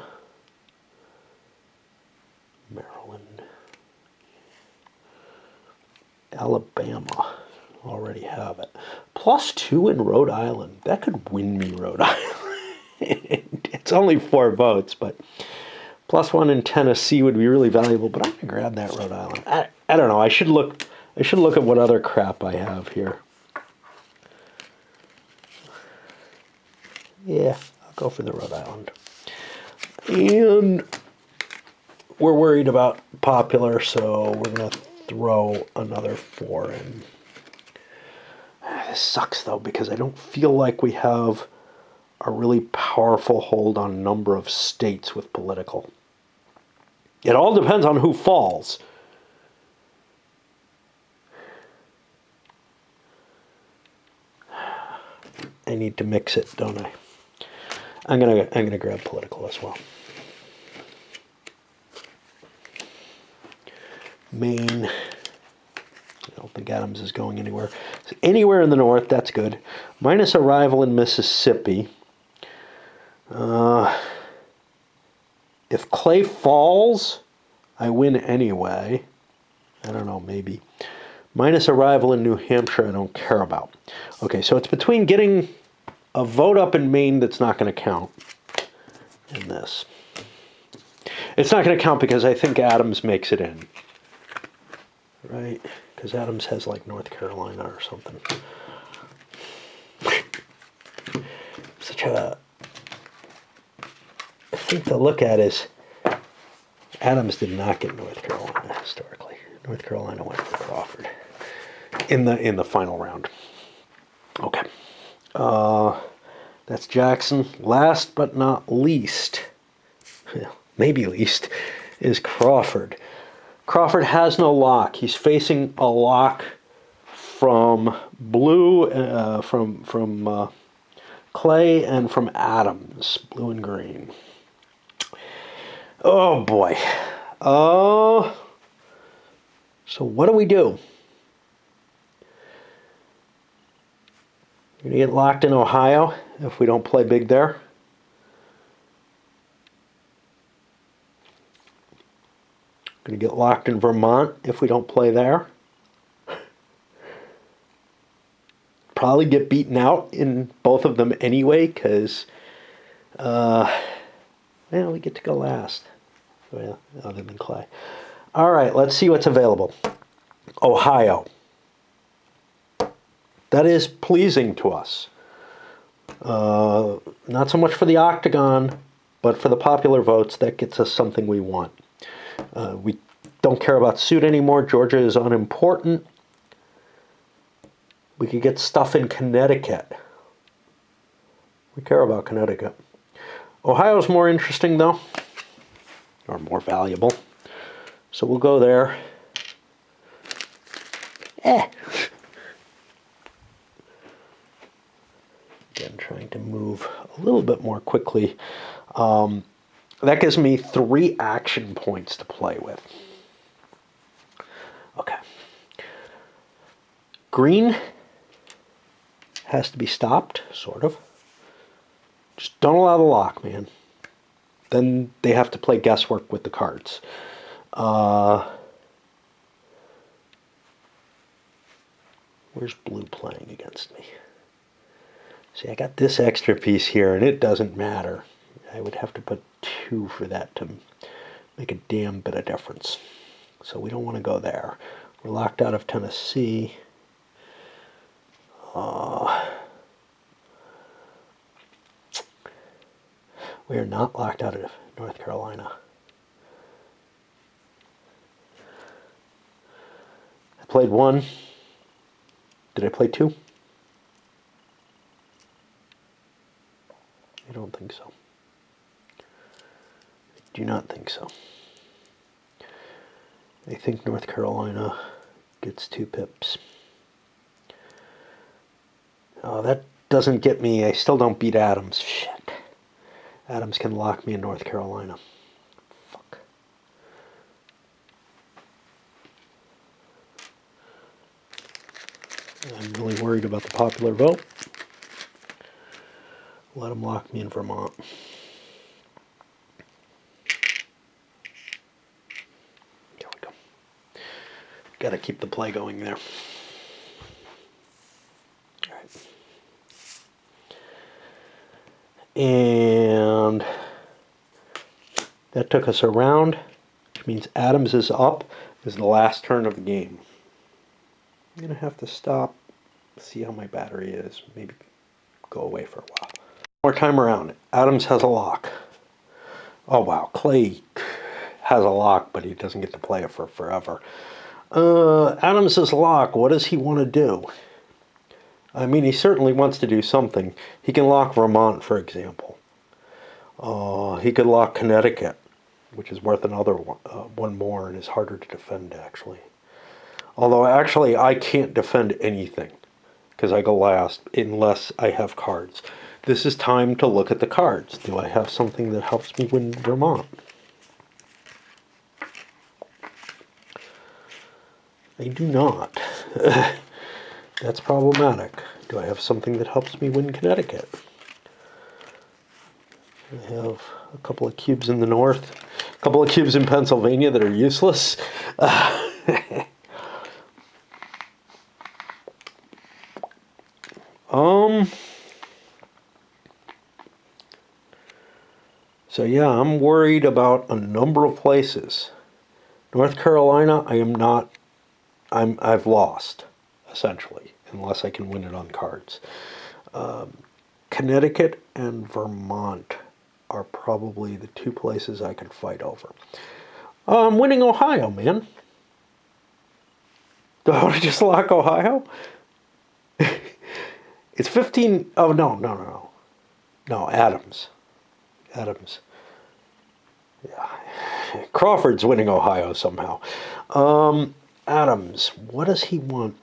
Maryland. Alabama. Already have it. +2 in Rhode Island. That could win me Rhode Island. It's only 4 votes, but +1 in Tennessee would be really valuable. But I'm gonna grab that Rhode Island. I don't know. I should look at what other crap I have here. Yeah, I'll go for the Rhode Island. And we're worried about popular, so we're gonna throw another 4 in. This sucks, though, because I don't feel like we have a really powerful hold on a number of states with political. It all depends on who falls. I need to mix it, don't I? I'm gonna grab political as well. Maine. I don't think Adams is going anywhere. So anywhere in the north, that's good. Minus a rival in Mississippi. If Clay falls, I win anyway. I don't know, maybe. Minus a rival in New Hampshire, I don't care about. Okay, so it's between getting a vote up in Maine that's not going to count and this. It's not going to count because I think Adams makes it in. Right? Because Adams has like North Carolina or something. Such a... I think the look at is Adams did not get North Carolina historically. North Carolina went for Crawford in the final round. Okay. That's Jackson. Last but not least, maybe least, is Crawford. Crawford has no lock. He's facing a lock from Blue, from Clay, and from Adams. Blue and green. Oh boy. So what do we do? We're going to get locked in Ohio if we don't play big there. Going to get locked in Vermont if we don't play there. Probably get beaten out in both of them anyway because, well, we get to go last. Well, other than Clay. All right, let's see what's available. Ohio. That is pleasing to us. Not so much for the Octagon, but for the popular votes, that gets us something we want. We don't care about suit anymore. Georgia is unimportant. We could get stuff in Connecticut. We care about Connecticut. Ohio's more interesting, though, or more valuable. So we'll go there. Again, trying to move a little bit more quickly. That gives me 3 action points to play with. Okay. Green has to be stopped, sort of. Just don't allow the lock, man. Then they have to play guesswork with the cards. Where's blue playing against me? See, I got this extra piece here, and it doesn't matter. I would have to put 2 for that to make a damn bit of difference. So we don't want to go there. We're locked out of Tennessee. We are not locked out of North Carolina. I played 1. Did I play 2? I don't think so. I do not think so. I think North Carolina gets 2 pips. Oh, that doesn't get me. I still don't beat Adams. Shit. Adams can lock me in North Carolina. Fuck. I'm really worried about the popular vote. Let him lock me in Vermont. There we go. Got to keep the play going there. All right. And that took us around, which means Adams is up. This is the last turn of the game. I'm going to have to stop, see how my battery is, maybe go away for a while. More time around. Adams has a lock. Oh wow, Clay has a lock, but he doesn't get to play it for forever. Adams' lock, what does he want to do? I mean, he certainly wants to do something. He can lock Vermont, for example. He could lock Connecticut, which is worth another one more and is harder to defend, actually. Although, actually, I can't defend anything because I go last unless I have cards. This is time to look at the cards. Do I have something that helps me win Vermont? I do not. That's problematic. Do I have something that helps me win Connecticut? I have a couple of cubes in the north, a couple of cubes in Pennsylvania that are useless. So yeah, I'm worried about a number of places. North Carolina, I am not. I've lost, essentially, unless I can win it on cards. Connecticut and Vermont are probably the two places I can fight over. I'm winning Ohio, man. Do I want to just lock Ohio? It's 15. Oh, no. No, Adams. Adams. Yeah. Crawford's winning Ohio somehow. Adams, what does he want?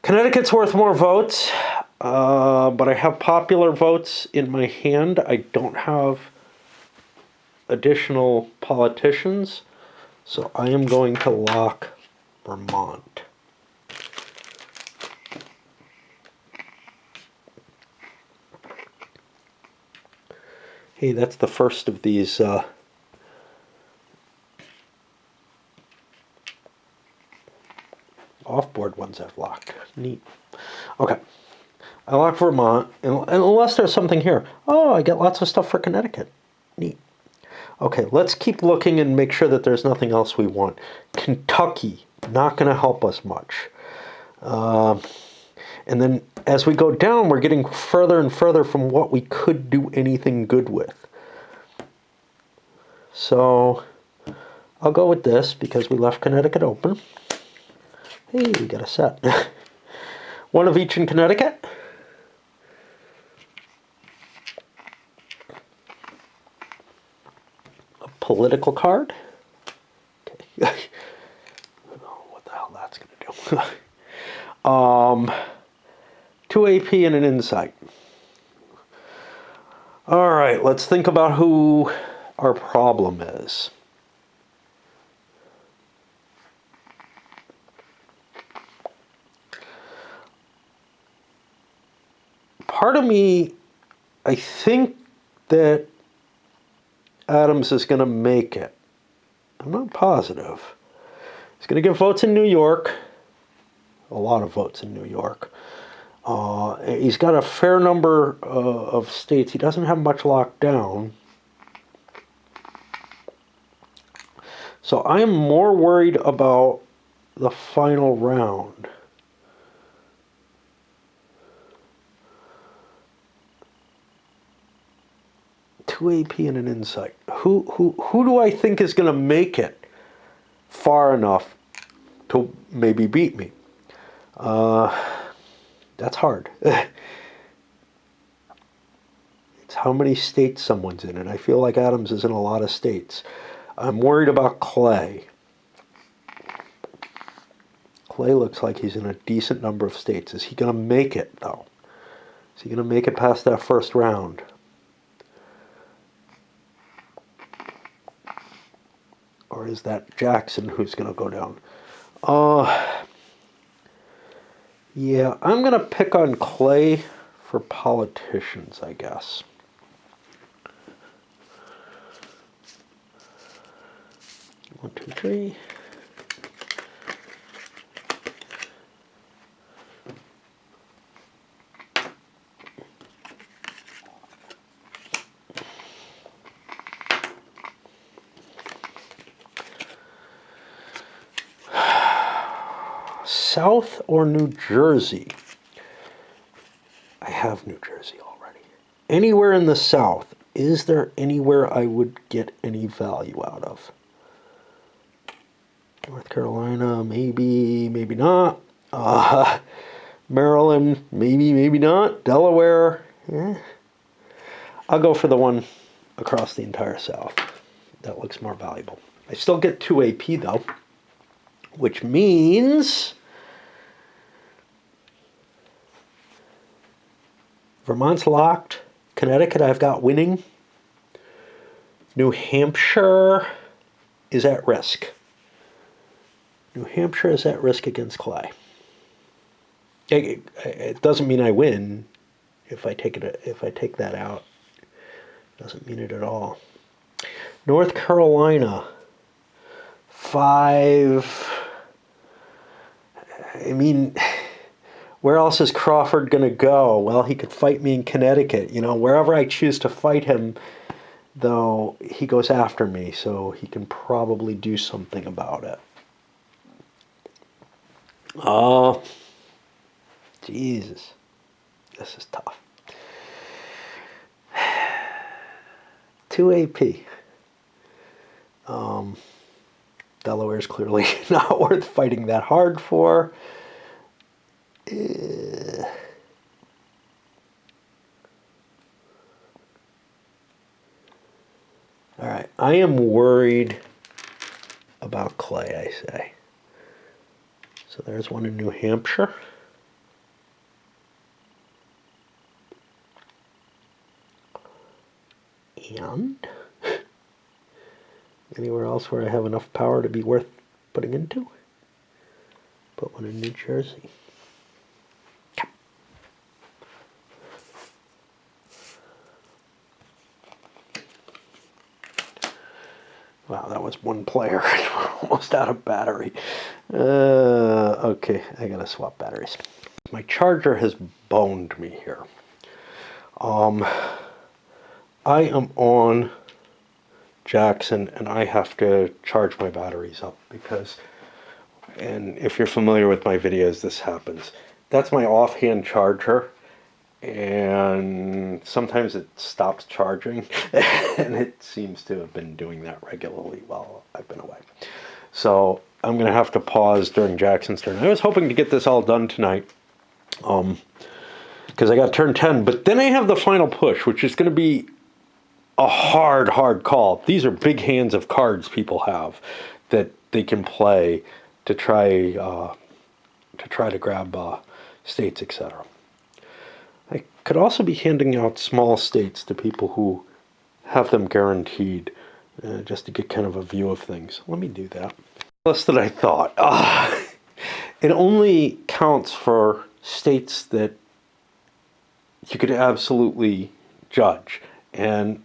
Connecticut's worth more votes, but I have popular votes in my hand. I don't have additional politicians, so I am going to lock Vermont. Hey, that's the first of these off-board ones I've locked. Neat. Okay. I lock Vermont, and unless there's something here. Oh, I get lots of stuff for Connecticut. Neat. Okay, let's keep looking and make sure that there's nothing else we want. Kentucky, not going to help us much. And then as we go down, we're getting further and further from what we could do anything good with. So I'll go with this because we left Connecticut open. Hey, we got a set. One of each in Connecticut. A political card. Okay. I don't know what the hell that's going to do. 2 AP and an insight. All right, let's think about who our problem is. Part of me, I think that Adams is going to make it. I'm not positive. He's going to get votes in New York. A lot of votes in New York. He's got a fair number of states. He doesn't have much locked down. So I am more worried about the final round. Two AP and an insight. Who do I think is going to make it far enough to maybe beat me? That's hard. It's how many states someone's in, and I feel like Adams is in a lot of states. I'm worried about Clay. Clay looks like he's in a decent number of states. Is he going to make it, though? Is he going to make it past that first round? Or is that Jackson who's going to go down? Yeah, I'm going to pick on Clay for politicians, I guess. One, two, three. South or New Jersey? I have New Jersey already. Anywhere in the South, is there anywhere I would get any value out of? North Carolina, maybe, maybe not. Maryland, maybe, maybe not. Delaware, I'll go for the one across the entire South. That looks more valuable. I still get 2 AP though, which means Vermont's locked. Connecticut I've got winning. New Hampshire is at risk. New Hampshire is at risk against Clay. It doesn't mean I win if I take it. If I take that out, doesn't mean it at all. North Carolina, 5. I mean, where else is Crawford going to go? Well, he could fight me in Connecticut. You know, wherever I choose to fight him, though, he goes after me, so he can probably do something about it. Oh, Jesus. This is tough. 2 AP. Delaware's clearly not worth fighting that hard for. All right, I am worried about Clay, I say. So there's one in New Hampshire. And anywhere else where I have enough power to be worth putting into? Put one in New Jersey. Wow, that was one player. Almost out of battery. Okay, I gotta swap batteries. My charger has boned me here. I am on Jackson and I have to charge my batteries up because, and if you're familiar with my videos, this happens. That's my offhand charger, and sometimes it stops charging, and it seems to have been doing that regularly while I've been away. So I'm going to have to pause during Jackson's turn. I was hoping to get this all done tonight, because I got turn 10, but then I have the final push, which is going to be a hard call. These are big hands of cards people have that they can play to try to grab states, etc. I could also be handing out small states to people who have them guaranteed, just to get kind of a view of things. Let me do that. Less than I thought. It only counts for states that you could absolutely judge, and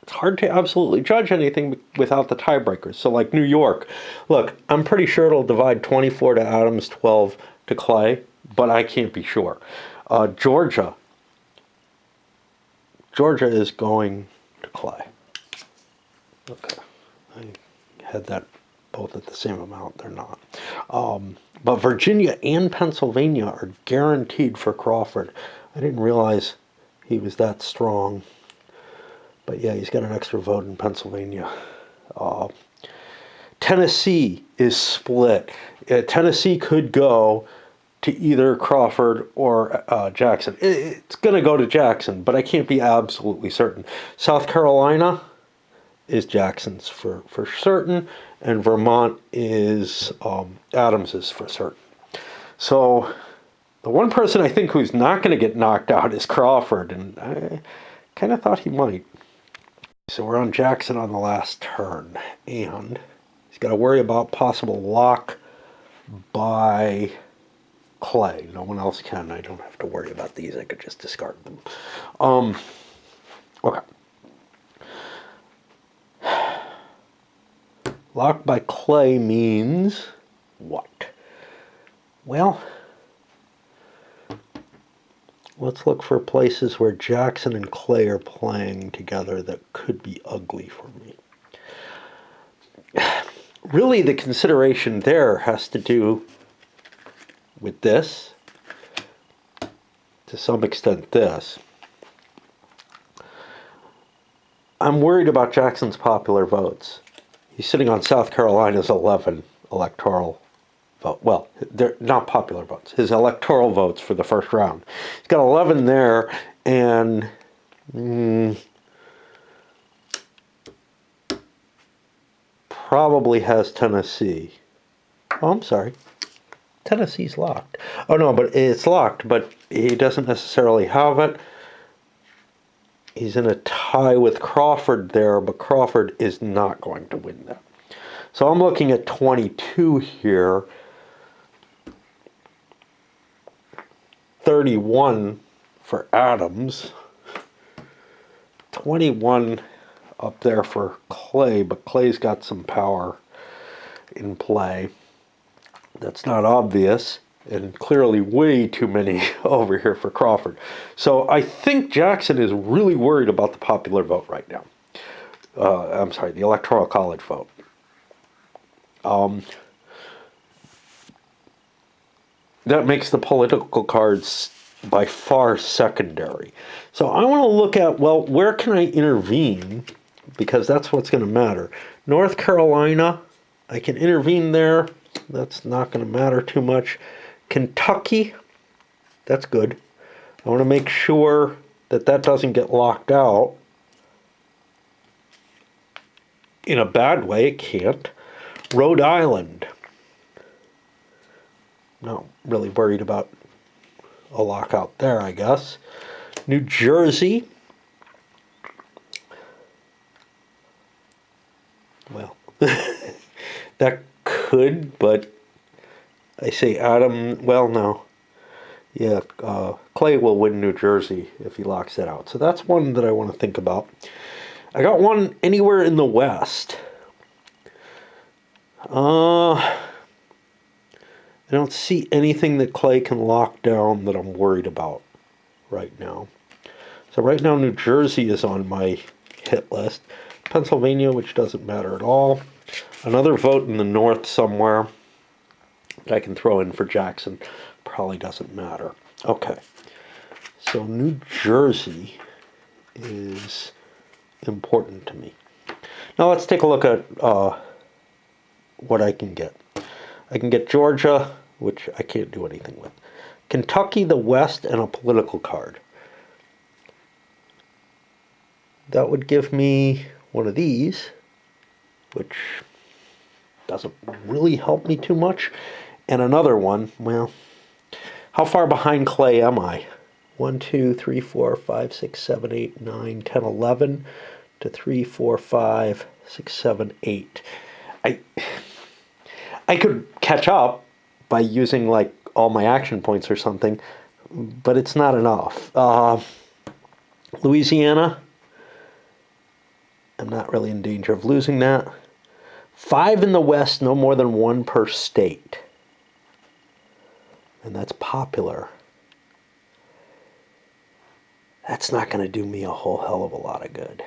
it's hard to absolutely judge anything without the tiebreakers. So like New York, look, I'm pretty sure it'll divide 24 to Adams, 12 to Clay, but I can't be sure. Georgia is going to Clay. Okay, I had that both at the same amount. They're not. But Virginia and Pennsylvania are guaranteed for Crawford. I didn't realize he was that strong. But yeah, he's got an extra vote in Pennsylvania. Tennessee is split. Tennessee could go to either Crawford or Jackson. It's going to go to Jackson, but I can't be absolutely certain. South Carolina is Jackson's for certain, and Vermont is Adams's for certain. So the one person I think who's not going to get knocked out is Crawford, and I kind of thought he might. So we're on Jackson on the last turn, and he's got to worry about possible lock by Clay. No one else can. I don't have to worry about these. I could just discard them. Okay. Lock by Clay means what? Well, let's look for places where Jackson and Clay are playing together that could be ugly for me. Really, the consideration there has to do with this, to some extent this. I'm worried about Jackson's popular votes. He's sitting on South Carolina's 11 electoral vote. Well, they're not popular votes. His electoral votes for the first round. He's got 11 there, and probably has Tennessee. Oh, I'm sorry. Tennessee's locked. Oh, no, but it's locked, but he doesn't necessarily have it. He's in a tie with Crawford there, but Crawford is not going to win that. So I'm looking at 22 here. 31 for Adams. 21 up there for Clay, but Clay's got some power in play. That's not obvious, and clearly way too many over here for Crawford. So I think Jackson is really worried about the popular vote right now. I'm sorry, the Electoral College vote. That makes the political cards by far secondary. So I want to look at, well, where can I intervene? Because that's what's going to matter. North Carolina, I can intervene there. That's not going to matter too much. Kentucky, that's good. I want to make sure that that doesn't get locked out. In a bad way, it can't. Rhode Island. Not really worried about a lockout there, I guess. New Jersey. Well, that could, but I say Adam, well, no. Yeah, Clay will win New Jersey if he locks that out. So that's one that I want to think about. I got one anywhere in the West. I don't see anything that Clay can lock down that I'm worried about right now. So right now New Jersey is on my hit list. Pennsylvania, which doesn't matter at all. Another vote in the north somewhere that I can throw in for Jackson probably doesn't matter. Okay. So New Jersey is important to me. Now let's take a look at what I can get. I can get Georgia, which I can't do anything with. Kentucky, the West, and a political card. That would give me one of these, which doesn't really help me too much. And another one, well, how far behind Clay am I? 1, 2, 3, 4, 5, 6, 7, 8, 9, 10, 11 to 3, 4, 5, 6, 7, 8. I could catch up by using like all my action points or something, but it's not enough. Louisiana, I'm not really in danger of losing that. 5 in the West, no more than 1 per state. And that's popular. That's not going to do me a whole hell of a lot of good.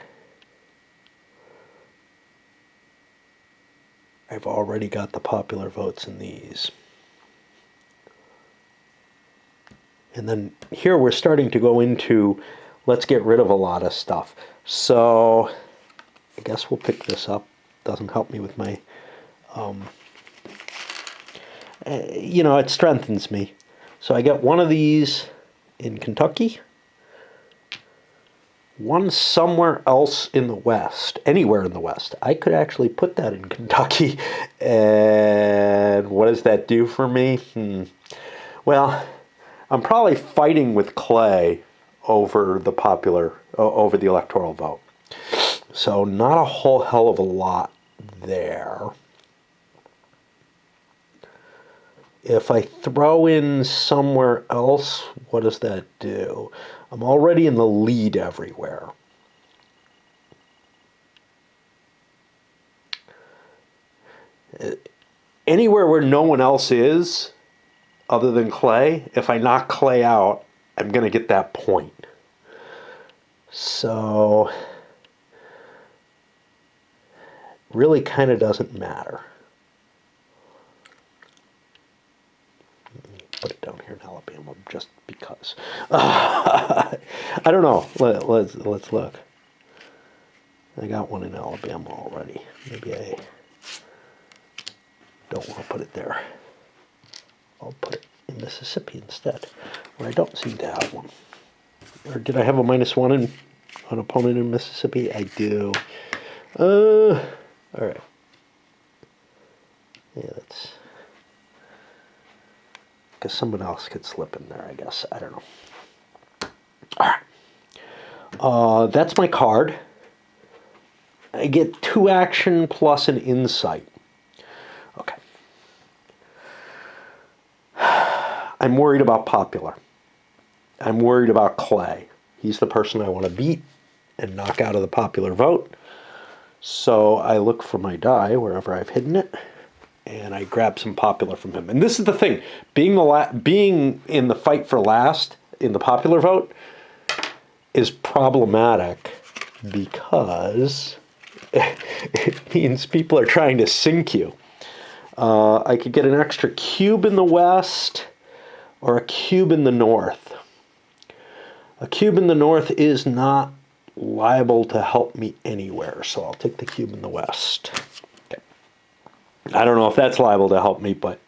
I've already got the popular votes in these. And then here we're starting to go into, let's get rid of a lot of stuff. So I guess we'll pick this up. Doesn't help me with my, it strengthens me. So I get one of these in Kentucky. One somewhere else in the West, anywhere in the West. I could actually put that in Kentucky. And what does that do for me? Well, I'm probably fighting with Clay over over the electoral vote. So not a whole hell of a lot there. If I throw in somewhere else, what does that do? I'm already in the lead everywhere. Anywhere where no one else is, other than Clay, if I knock Clay out, I'm going to get that point. So, really kind of doesn't matter. Put it down here in Alabama just because. I don't know. Let's look. I got one in Alabama already. Maybe I don't want to put it there. I'll put it in Mississippi instead, where I don't seem to have one. Or did I have a -1 in an opponent in Mississippi? I do. All right. Yeah, that's... because someone else could slip in there, I guess. I don't know. All right. That's my card. I get 2 action plus an insight. I'm worried about Popular. I'm worried about Clay. He's the person I want to beat and knock out of the Popular vote. So I look for my die wherever I've hidden it, and I grab some Popular from him. And this is the thing, being in the fight for last in the Popular vote is problematic because it means people are trying to sink you. I could get an extra cube in the west or a cube in the north. A cube in the north is not liable to help me anywhere, so I'll take the cube in the west. Okay. I don't know if that's liable to help me, but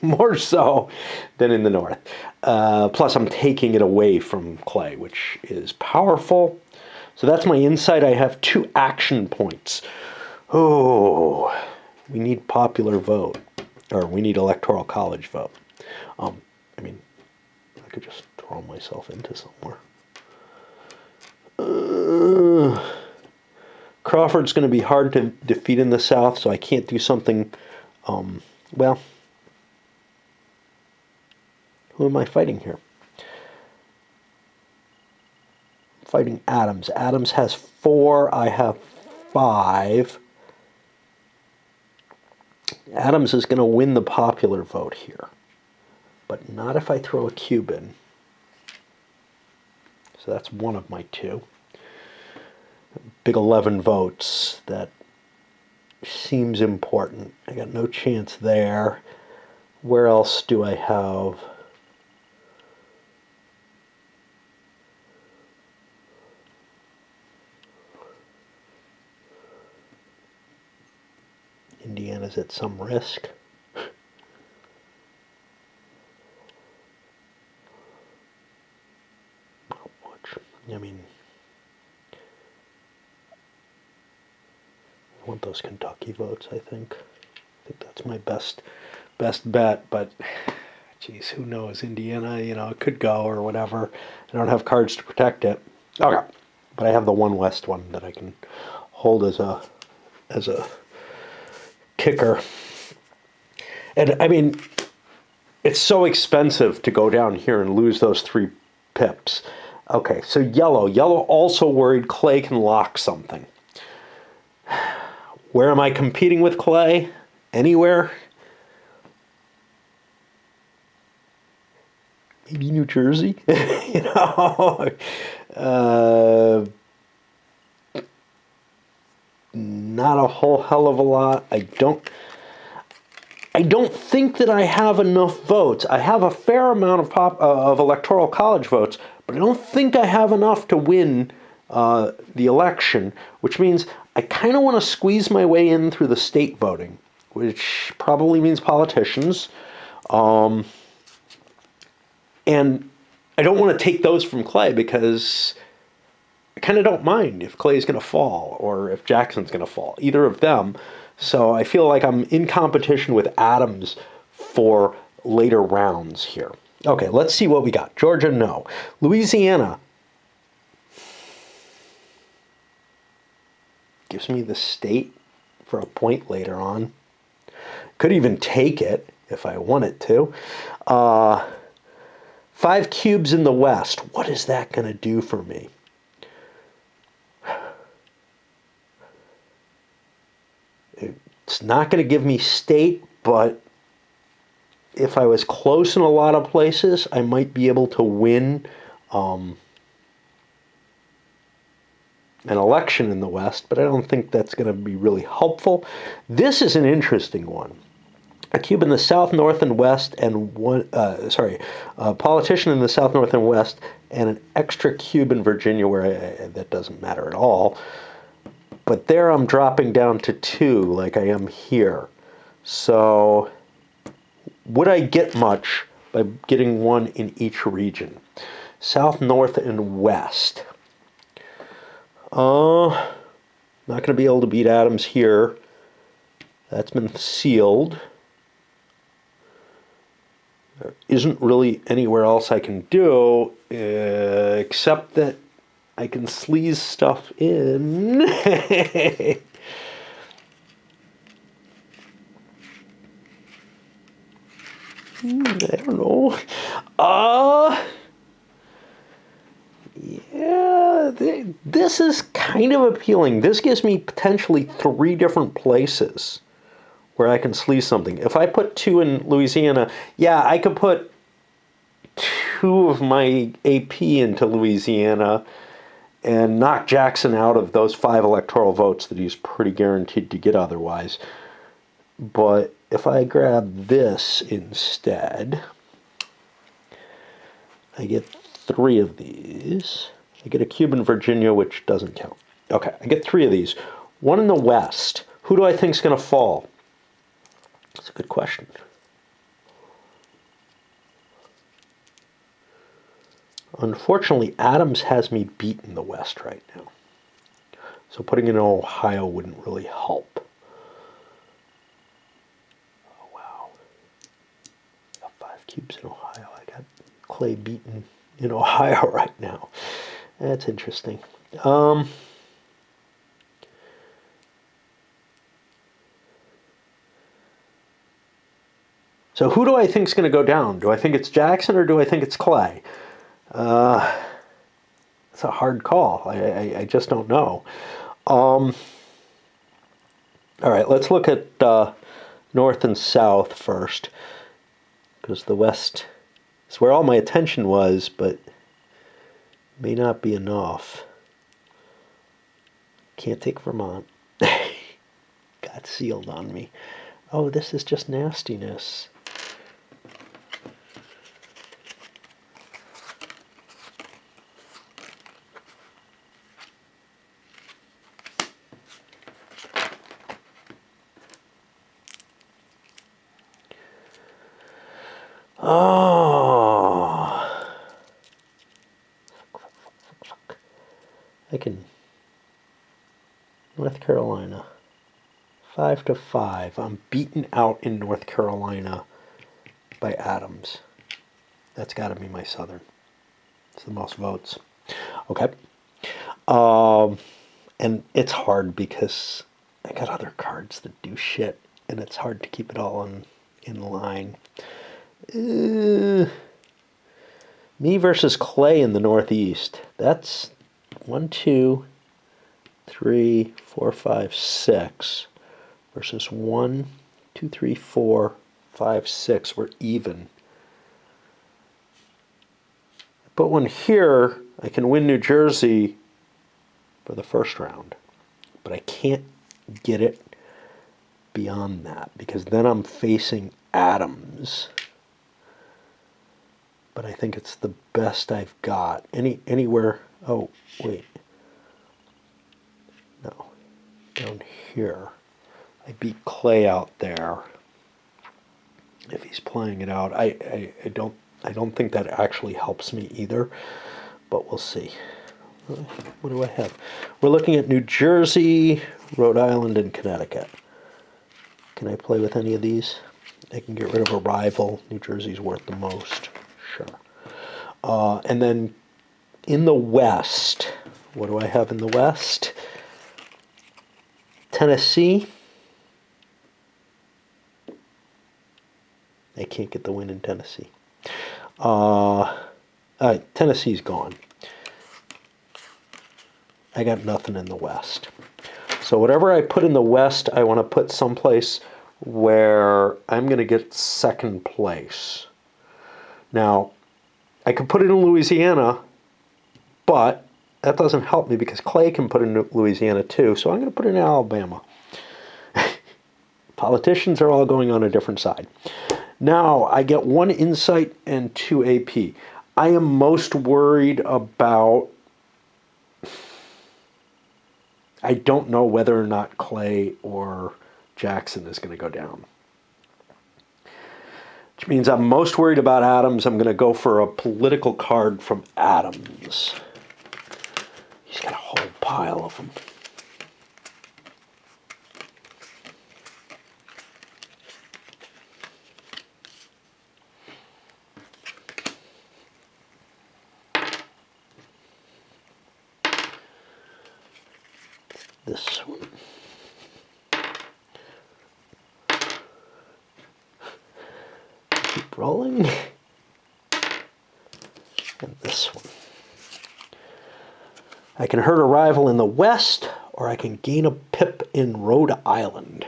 more so than in the north. Plus, I'm taking it away from Clay, which is powerful. So that's my insight. I have 2 action points. Oh, we need Popular vote, or we need Electoral College vote. I mean, I could just throw myself into somewhere. Crawford's going to be hard to defeat in the South, so I can't do something, well, who am I fighting here? I'm fighting Adams. Adams has 4, I have 5. Adams is going to win the Popular vote here, but not if I throw a cube in. So that's one of my 2. Big 11 votes. That seems important. I got no chance there. Where else do I have? Indiana's at some risk. Not much. I mean, I want those Kentucky votes, I think. I think that's my best bet, but geez, who knows? Indiana, it could go or whatever. I don't have cards to protect it. Okay. But I have the one west one that I can hold as a kicker. And I mean, it's so expensive to go down here and lose those 3 pips. Okay, so yellow. Yellow also worried Clay can lock something. Where am I competing with Clay? Anywhere? Maybe New Jersey? Not a whole hell of a lot. I don't think that I have enough votes. I have a fair amount of Electoral College votes, but I don't think I have enough to win the election, which means I kind of want to squeeze my way in through the state voting, which probably means politicians. And I don't want to take those from Clay because I kind of don't mind if Clay's going to fall or if Jackson's going to fall, either of them. So I feel like I'm in competition with Adams for later rounds here. Okay, let's see what we got. Georgia, no. Louisiana gives me the state for a point later on. Could even take it if I wanted to. 5 cubes in the West. What is that going to do for me? It's not going to give me state, but if I was close in a lot of places, I might be able to win an election in the West, but I don't think that's going to be really helpful. This is an interesting one. A cube in the South, North, and West, and a politician in the South, North, and West, and an extra cube in Virginia where that doesn't matter at all. But there I'm dropping down to 2 like I am here. So would I get much by getting 1 in each region? South, North, and West. Not going to be able to beat Adams here. That's been sealed. There isn't really anywhere else I can do except that I can sleaze stuff in. I don't know. Yeah, this is kind of appealing. This gives me potentially 3 different places where I can sleeve something. If I put 2 in Louisiana, yeah, I could put 2 of my AP into Louisiana and knock Jackson out of those 5 electoral votes that he's pretty guaranteed to get otherwise. But if I grab this instead, I get 3 of these. I get a Cuban Virginia, which doesn't count. Okay, I get 3 of these. 1 in the West. Who do I think is going to fall? That's a good question. Unfortunately, Adams has me beat in the West right now. So putting in Ohio wouldn't really help. Oh, wow. I got 5 cubes in Ohio. I got Clay beaten in Ohio right now. That's interesting. So who do I think is going to go down? Do I think it's Jackson or do I think it's Clay? It's a hard call. I just don't know. All right, let's look at North and South first, because the West is where all my attention was, but may not be enough. Can't take Vermont. Got sealed on me. Oh, this is just nastiness. Oh. I can. North Carolina. 5-5. I'm beaten out in North Carolina by Adams. That's got to be my Southern. It's the most votes. Okay. And it's hard because I got other cards that do shit, and it's hard to keep it all in line. Me versus Clay in the Northeast. That's 1, 2, 3, 4, 5, 6 versus 1, 2, 3, 4, 5, 6. We're even. Put one here, I can win New Jersey for the first round. But I can't get it beyond that because then I'm facing Adams. But I think it's the best I've got. Anywhere. Oh, wait. No. Down here. I beat Clay out there. If he's playing it out. I don't think that actually helps me either. But we'll see. What do I have? We're looking at New Jersey, Rhode Island, and Connecticut. Can I play with any of these? I can get rid of a rival. New Jersey's worth the most. Sure. And then in the West, what do I have in the West? Tennessee. I can't get the win in Tennessee. Tennessee's gone. I got nothing in the West. So whatever I put in the West, I want to put someplace where I'm going to get second place. Now, I could put it in Louisiana, but that doesn't help me because Clay can put it in Louisiana too, so I'm going to put it in Alabama. Politicians are all going on a different side. Now, I get 1 insight and 2 AP. I am most worried about... I don't know whether or not Clay or Jackson is going to go down. Which means I'm most worried about Adams. I'm going to go for a political card from Adams. He's got a whole pile of them. This one. rolling. And this one. I can hurt a rival in the West, or I can gain a pip in Rhode Island.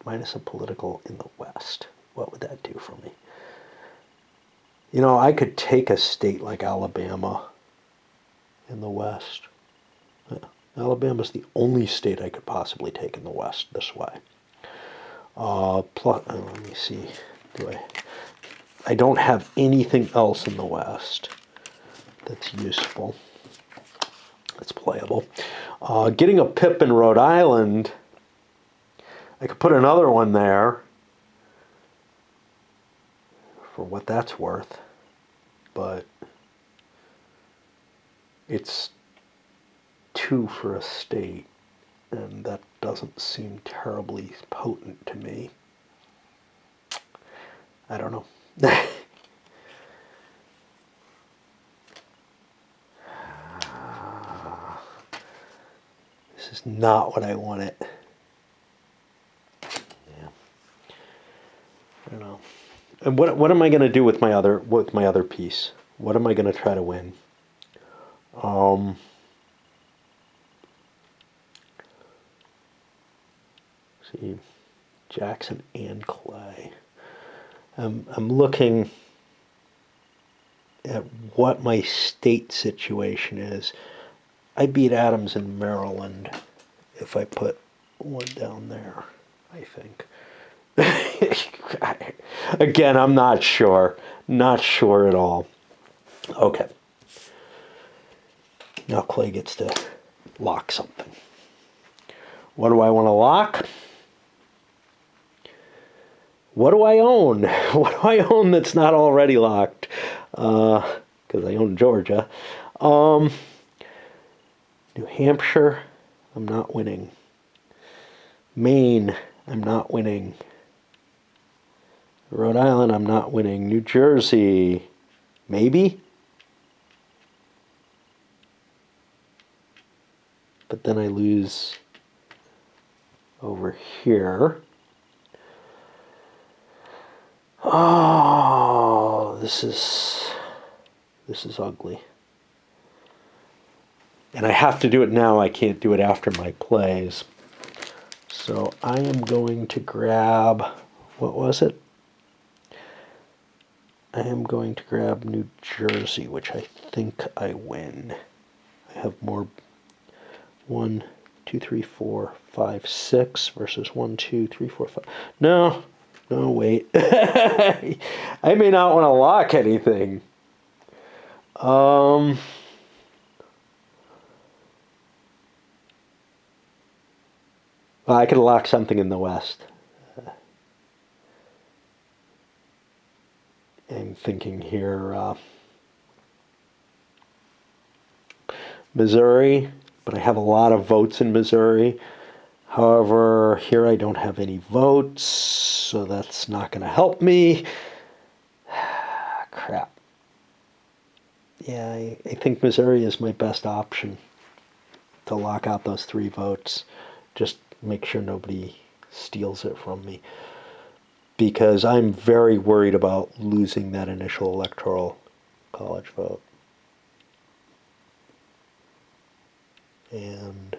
Minus a political in the West. What would that do for me? You know, I could take a state like Alabama in the West. Alabama's the only state I could possibly take in the West this way. Let me see. I don't have anything else in the West that's useful. That's playable. Getting a pip in Rhode Island, I could put another one there for what that's worth, but it's 2 for a state, and that doesn't seem terribly potent to me. I don't know. This is not what I wanted. Yeah. I don't know. And what am I going to do with my other piece? What am I going to try to win? See, Jackson and Clay. I'm looking at what my state situation is. I beat Adams in Maryland if I put one down there, I think. Again, I'm not sure. Not sure at all. Okay. Now Clay gets to lock something. What do I want to lock? What do I own? What do I own that's not already locked? Because I own Georgia. New Hampshire, I'm not winning. Maine, I'm not winning. Rhode Island, I'm not winning. New Jersey, maybe? But then I lose over here. Oh, this is ugly. And I have to do it now. I can't do it after my plays. So I am going to grab, what was it? I am going to grab New Jersey, which I think I win. I have more. 1, 2, 3, 4, 5, 6 versus 1, 2, 3, 4, 5. No, wait. I may not want to lock anything. Well, I could lock something in the West. I'm thinking here, Missouri, but I have a lot of votes in Missouri. However, here I don't have any votes, so that's not going to help me. Crap. Yeah, I think Missouri is my best option to lock out those 3 votes. Just make sure nobody steals it from me. Because I'm very worried about losing that initial electoral college vote. And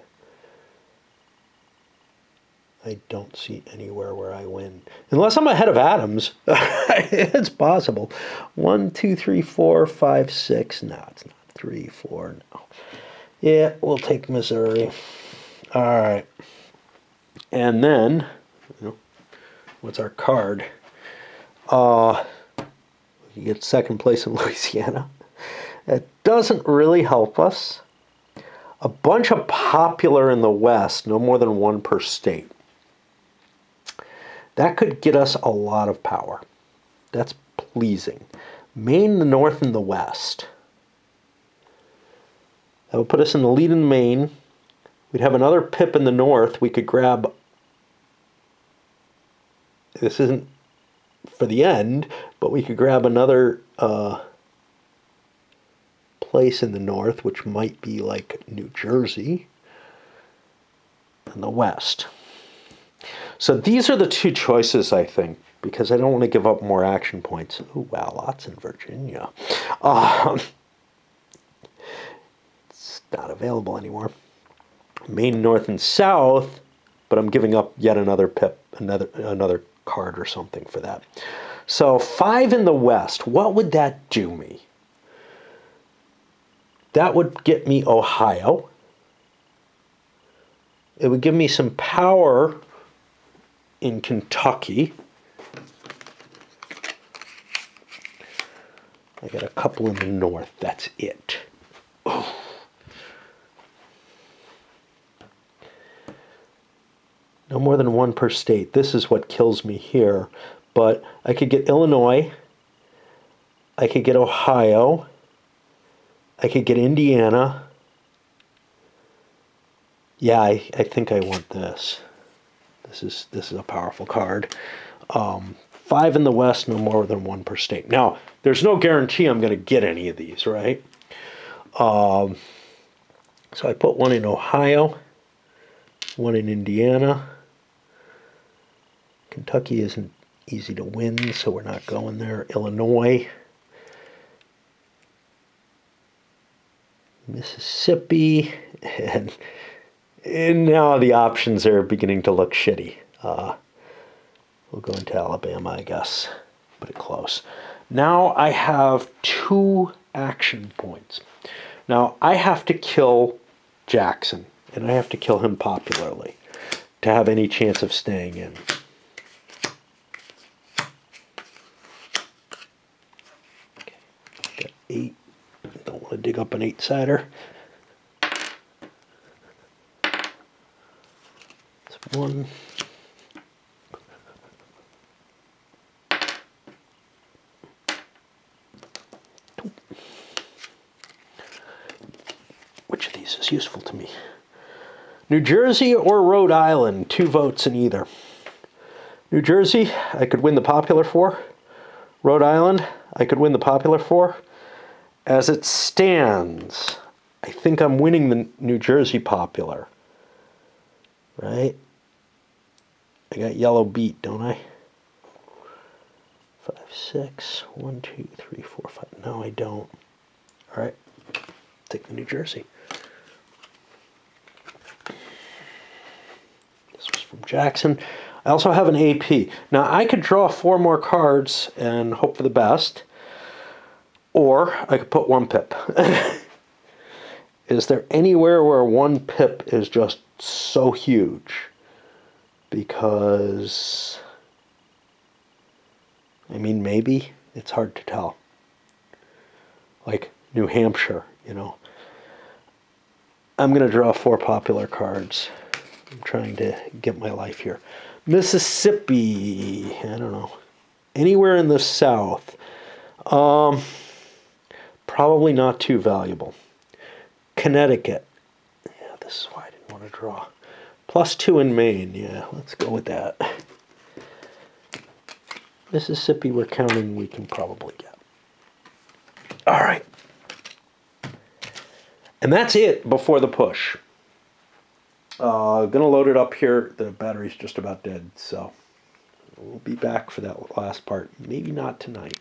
I don't see anywhere where I win. Unless I'm ahead of Adams. It's possible. 1, 2, 3, 4, 5, 6. No, it's not. 3, 4. No. Yeah, we'll take Missouri. All right. And then, what's our card? You get second place in Louisiana. It doesn't really help us. A bunch of popular in the West, no more than 1 per state. That could get us a lot of power. That's pleasing. Maine, the North, and the West. That would put us in the lead in Maine. We'd have another pip in the North. We could grab... This isn't for the end, but we could grab another place in the North, which might be like New Jersey. in the west. So these are the two choices, I think, because I don't want to give up more action points. Oh, wow, lots in Virginia. It's not available anymore. Maine, north and south, but I'm giving up yet another pip, another card or something for that. So 5 in the west, what would that do me? That would get me Ohio. It would give me some power in Kentucky. I got a couple in the north, that's it. Oh. No more than one per state. This is what kills me here. But I could get Illinois. I could get Ohio. I could get Indiana. Yeah, I think I want this. This is a powerful card. 5 in the west, no more than one per state. Now, there's no guarantee I'm going to get any of these, right? So I put one in Ohio, one in Indiana. Kentucky isn't easy to win, so we're not going there. Illinois. Mississippi. And now the options are beginning to look shitty. We'll go into Alabama, I guess. Put it close. Now I have 2 action points. Now I have to kill Jackson, and I have to kill him popularly to have any chance of staying in. Got 8. Don't want to dig up an 8-sider. It's 1. Which of these is useful to me? New Jersey or Rhode Island? 2 votes in either. New Jersey, I could win the popular for. Rhode Island, I could win the popular for. As it stands, I think I'm winning the New Jersey popular. Right? I got yellow beat, don't I? 5, 6, 1, 2, 3, 4, 5. No, I don't. All right, take the New Jersey. This was from Jackson. I also have an AP. Now, I could draw 4 more cards and hope for the best. Or I could put 1 pip. Is there anywhere where 1 pip is just so huge? Because, I mean, maybe. It's hard to tell. Like New Hampshire, you know. I'm going to draw 4 popular cards. I'm trying to get my life here. Mississippi, I don't know. Anywhere in the south. Probably not too valuable. Connecticut. Yeah, this is why I didn't want to draw. +2 in Maine. Yeah, let's go with that. Mississippi, we're counting we can probably get. All right. And that's it before the push. Gonna load it up here. The battery's just about dead, so we'll be back for that last part. Maybe not tonight.